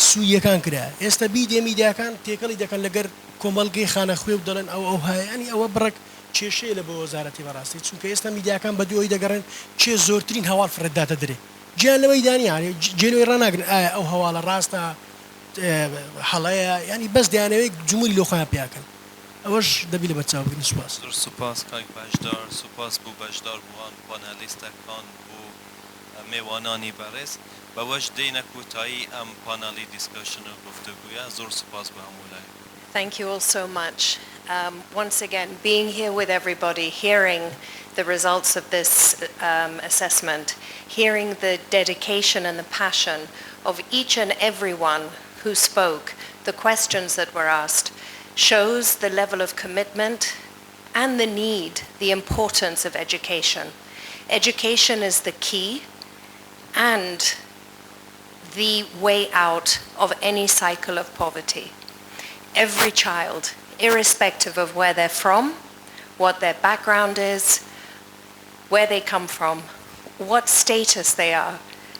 Speaker 9: سوویەکان کرا ئێستا بیدێ میدیاکان تێکەڵی دەکەن لەگەر کۆمەڵگەی خانەخوێ و دەڵێن ئەو هایانی ئەوە بڕێک کێشەیە لە بۆ وەزارەتی بەڕاستی چونکە ئێستا میدیاکان بە دوۆی دەگەڕێن چێ زۆرترین هەواڵ فرەتداتە درێ گیان لەوەی دانیانی جێلۆی ڕناگرن ئایا ئەو هەواڵە ڕاستە هەڵەیە ینی بەس دەیانەوەی جمهوری لۆ خۆیان پیاکەن ئەوەش دەبی لە بەرچاوبگرین. سوپاس
Speaker 7: سوپاس کاک بەشدار سوپاس بۆ بەشدار بووان پانەلیستەکان بۆ میوانانی بەڕێز بەوەش دێنە کۆتایی ئەم پانەلی دیسکشن و گفتگویە زۆر سوپاس بە هەموو لای.
Speaker 3: Thank you all so much. Once again, being here with everybody, hearing the results of this assessment, hearing the dedication and the passion of each and every one who spoke, the questions that were asked, shows the level of commitment and the need, the importance of education. Education is the key and the way out of any cycle of poverty. Every child, irrespective of where they're from, what their background is, where they come from, what status they are,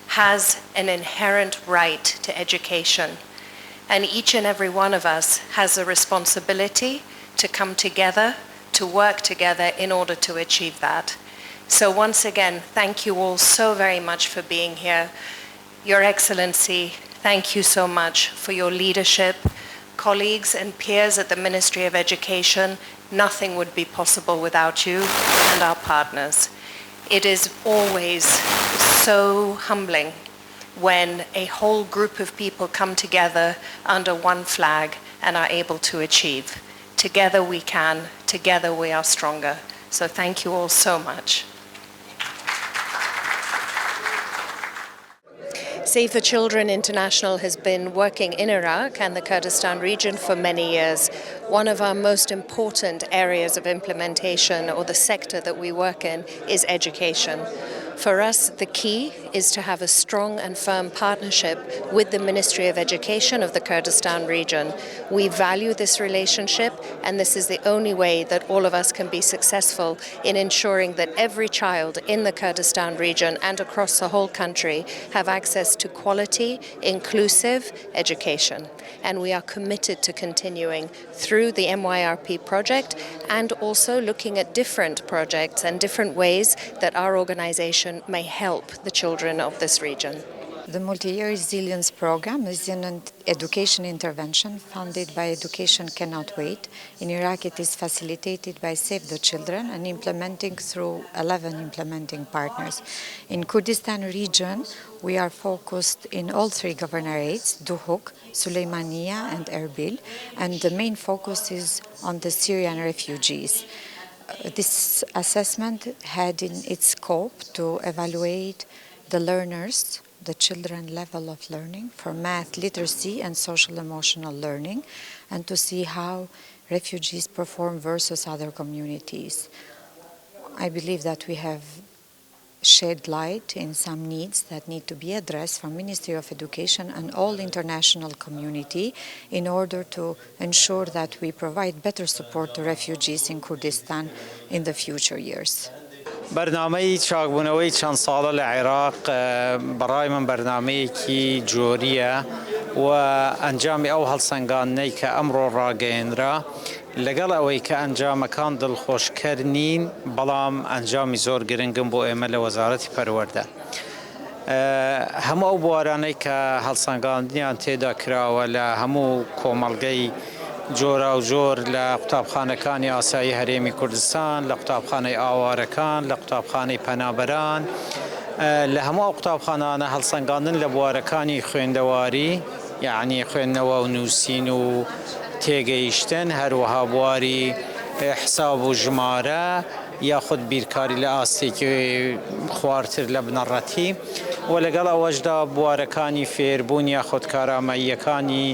Speaker 3: has an inherent right to education. And each and every one of us has a responsibility to come together to work together in order to achieve that. So once again, thank you all so very much for being here. Your Excellency, thank you so much for your leadership. Colleagues and peers at the Ministry of Education, nothing would be possible without you and our partners. It is always so humbling when a whole group of people come together under one flag and are able to achieve. Together we can, together we are stronger. So thank you all so much. Save the Children International has been working in Iraq and the Kurdistan region for many years. One of our most important areas of implementation, or the sector that we work in, is education. For us, the key is to have a strong and firm partnership with the Ministry of Education of the Kurdistan region. We value this relationship, and this is the only way that all of us can be successful in ensuring that every child in the Kurdistan region and across the whole country have access to quality, inclusive education. And we are committed to continuing through the MYRP project and also looking at different projects and different ways that our organization may help the children of this region.
Speaker 6: The multi-year resilience program is an education intervention funded by Education Cannot Wait. In Iraq, it is facilitated by Save the Children and implementing through 11 implementing partners. In Kurdistan region, we are focused in all three governorates, Duhok, Suleimania and Erbil, and the main focus is on the Syrian refugees. This assessment had in its scope to evaluate the learners, the children level of learning for math, literacy and social emotional learning, and to see how refugees perform versus other communities. I believe that we have shed light in some needs that need to be addressed from Ministry of Education and all international community in order to ensure that we provide better support to refugees in Kurdistan in the future years.
Speaker 11: برنامه چاکبوونەوەی چەند ساڵە لە عێراق بەڕای من بەرنامەیەکی جۆریە و ئەنجامی ئەو هەڵسەنگاندنەی کە ئەمڕۆ ڕاگەیەندرا لەگەڵ ئەوەی کە ئەنجامەکان دڵخۆشکەر نین بەڵام ئەنجامی زۆر گرنگم بۆ ئێمە لە وەزارەتی پەروەردە. هەموو ئەو بوارانەی کە هەڵسەنگاندنیان تێدا کراوە لە هەموو کۆمەڵگەی جۆرا و جۆر لە قوتابخانەکانی ئاسایی هەرێمی کوردستان، لە قوتابخانەی ئاوارەکان، لە قوتابخانەی پەنابەران، لە هەموو ئەو قوتابخانانە هەڵسەنگاندن لە بوارەکانی خوێندەواری، یعنی خوێندنەوە و نووسین و تێگەیشتن، هەروەها بواری حساب و ژمارە یاخود بیرکاری لە ئاستێکی خواردتر لە بنەڕەتی و لەگەڵ ئەوەشدا بوارەکانی فێربوون یاخود کارامەییەکانی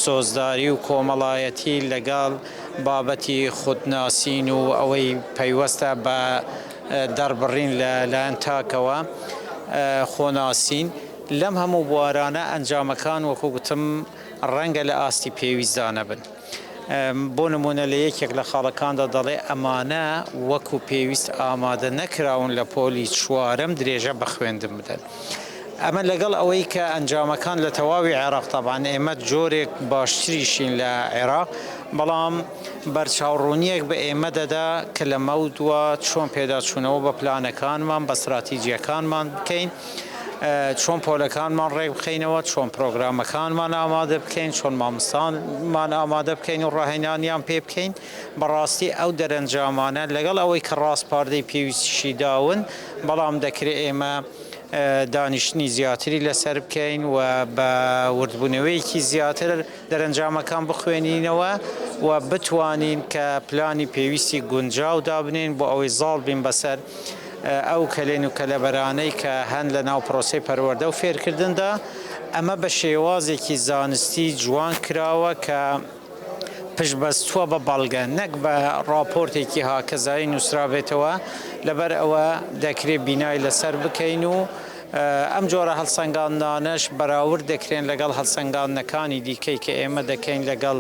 Speaker 11: سۆزداری و کۆمەڵایەتی لەگەڵ بابەتی خودناسین و ئەوەی پەیوەستە بە دەربڕین لەلایەن تاکەوە خۆناسین لەم هەموو بوارانە ئەنجامەکان وەکو گوتم ڕەنگە لە ئاستی پێویستدانە بن. بۆ نمونە لە یەکێک لە خاڵەکاندا دەڵێ ئەمانە وەکو پێویست ئامادە نەکراون لە پۆلی چوارەم درێژە بە خوێندن بدەن. ئەمە لەگەڵ ئەوەی کە ئەنجامەکان لە تەواوی عێراق تەبعاً ئێمە جۆرێک باشتریشین لە عێراق بەڵام بەرچاوڕوونیەک بە ئێمە دەدا کە لە مەودووە چۆن پێداچوونەوە بە پلانەکانمان بە استراتیجیەکانمان بکەین، چۆن پۆلەکانمان ڕێک بخەینەوە، چۆن پرۆگرامەکانمان ئامادە بکەین، چۆن مامۆستامان ئامادە بکەین و ڕاهێنانیان پێ بکەین. بەڕاستی ئەو دەرەنجامانە لەگەڵ ئەوەی کە ڕاستپاردەی پێویستیشی داون بەڵام دەکرێت ئێمە دانیشتنی زیاتری لەسەر بکەین و بە وردبوونەوەیەکی زیاتر دەرەنجامەکان بخوێنینەوە و بتوانین کە پلانی پێویستی گونجاو دابنین بۆ ئەوەی زاڵ بین بەسەر ئەو کەلێن و کەلەبەرانەی کە هەن لە ناو پرۆسەی پەروەردە و فێرکردندا ئەمە بە شێوازێکی زانستی جوان کراوە کە پشتبەستووە بە بەڵگە نەک بە راپۆرتێکی هاکەزایی نووسرابێتەوە لەبەر ئەوە دەکرێت بینای لەسەر بکەین و ئەم جۆرە هەڵسەنگاندانەش بەراورد دەکرێن لەگەڵ هەڵسەنگاندنەکانی دیکەی کە ئێمە دەکەین لەگەڵ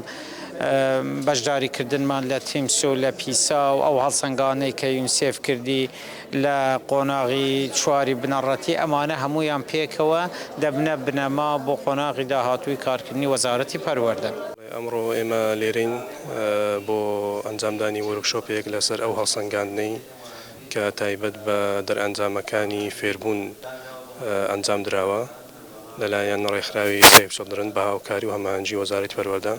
Speaker 11: بەشداریکردنمان لە تیمس و لە پیسا و ئەو هەڵسەنگانەی کە یونیسێف کردی لە قۆناغی چواری بنەڕەتی ئەمانە هەمویان پێکەوە دەبنە بنەما بۆ قۆناغی داهاتووی کارکردنی وەزارەتی پەروەردە.
Speaker 1: ئەمڕۆ ئێمە لێرەین بۆ ئەنجامدانی وەرکشۆپێک لەسەر ئەو هەڵسەنگاندنەی کە تایبەت بە دەرئەنجامەکانی فێربوون ئەنجام درراوە لەلایەن ڕێکخراوی سیف چڵدرن بە هاوکاری و هەماهەنگی وەزارەتی پەروەردە.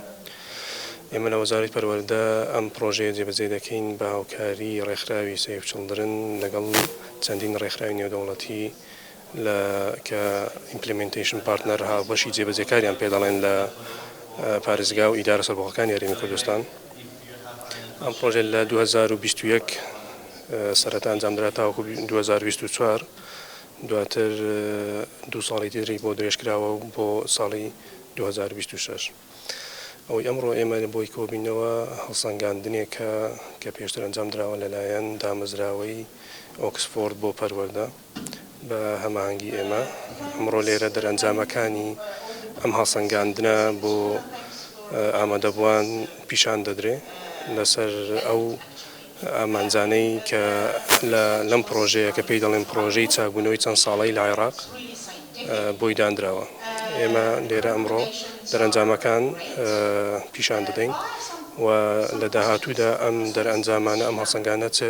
Speaker 1: ئێمە لە وەزارەتی پەروەردە ئەم پرۆژەیە جێبەجێ دەکەین بە هاوکاری ڕێکخراوی سیف چڵدرن لەگەڵ چەندین ڕێکخراوی نێودەوڵەتی کە ئیمپلیمنتیشن پارتنەر هاوبەشی جێبەجێکاریان پێ دەڵێن لە پارێزگا و ئیدارە سەربەخۆکانی هەرێمی کوردستان. ئەم پرۆژە لە 2021 سەرەتا ئەنجامدرا تاوەکو 2024 دواتر 2 ساڵی تری بۆ درێژکراوە و بۆ ساڵی 2026. ئەوەی ئەمڕۆ ئێمە بۆی کۆبینەوە هەڵسەنگاندنێکە کە پێشتر ئەنجام درراوە لەلایەن دامەزراوەی ئۆکسفۆرد بۆ پەروەردە بە هەماهەنگی ئێمە. ئەمڕۆ لێرە دەرئەنجامەکانی ئەم هەڵسەنگاندنە بۆ ئامادەبووان پیشان دەدرێ لەسەر ئەو ئامانجانەی کە لەم پرۆژەیە کە پێی دەڵێن پرۆژەی چاکبوونەوەی چەند ساڵەی لە عێراق بۆی دانراوە. ئێمە لێرە ئەمڕۆ دەرەنجامەکان پیشان دەدەین و لە داهاتوودا ئەم دەرئەنجامانە ئەم هەڵسەنگانە چ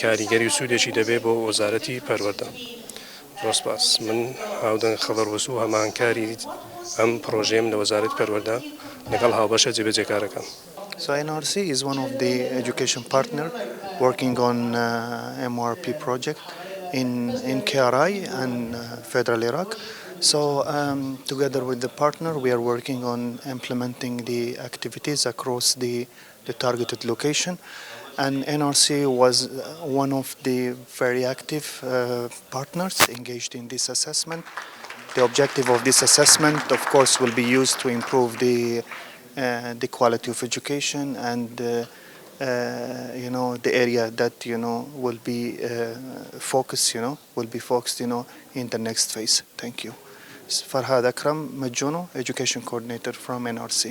Speaker 1: کاریگەری و سوودێکی دەبێت بۆ وەزارەتی پەروەردە. ڕۆسپاس من هاودەنگ خەڵەروەسو و هەماهەنگکاری ئەم پرۆژەیەم لە وەزارەتی پەروەردە لەگەڵ هاوبەشە جێبەجێکارەکان.
Speaker 12: So NRC is one of the education partner working on MRP project in KRI and Federal Iraq. So together with the partner, we are working on implementing the activities across the targeted location. And NRC was one of the very active partners engaged in this assessment. The objective of this assessment, of course, will be used to improve the quality of education and the area that will be focused in the next phase. Thank you. Farhad Akram Majjuno, Education Coordinator from NRC.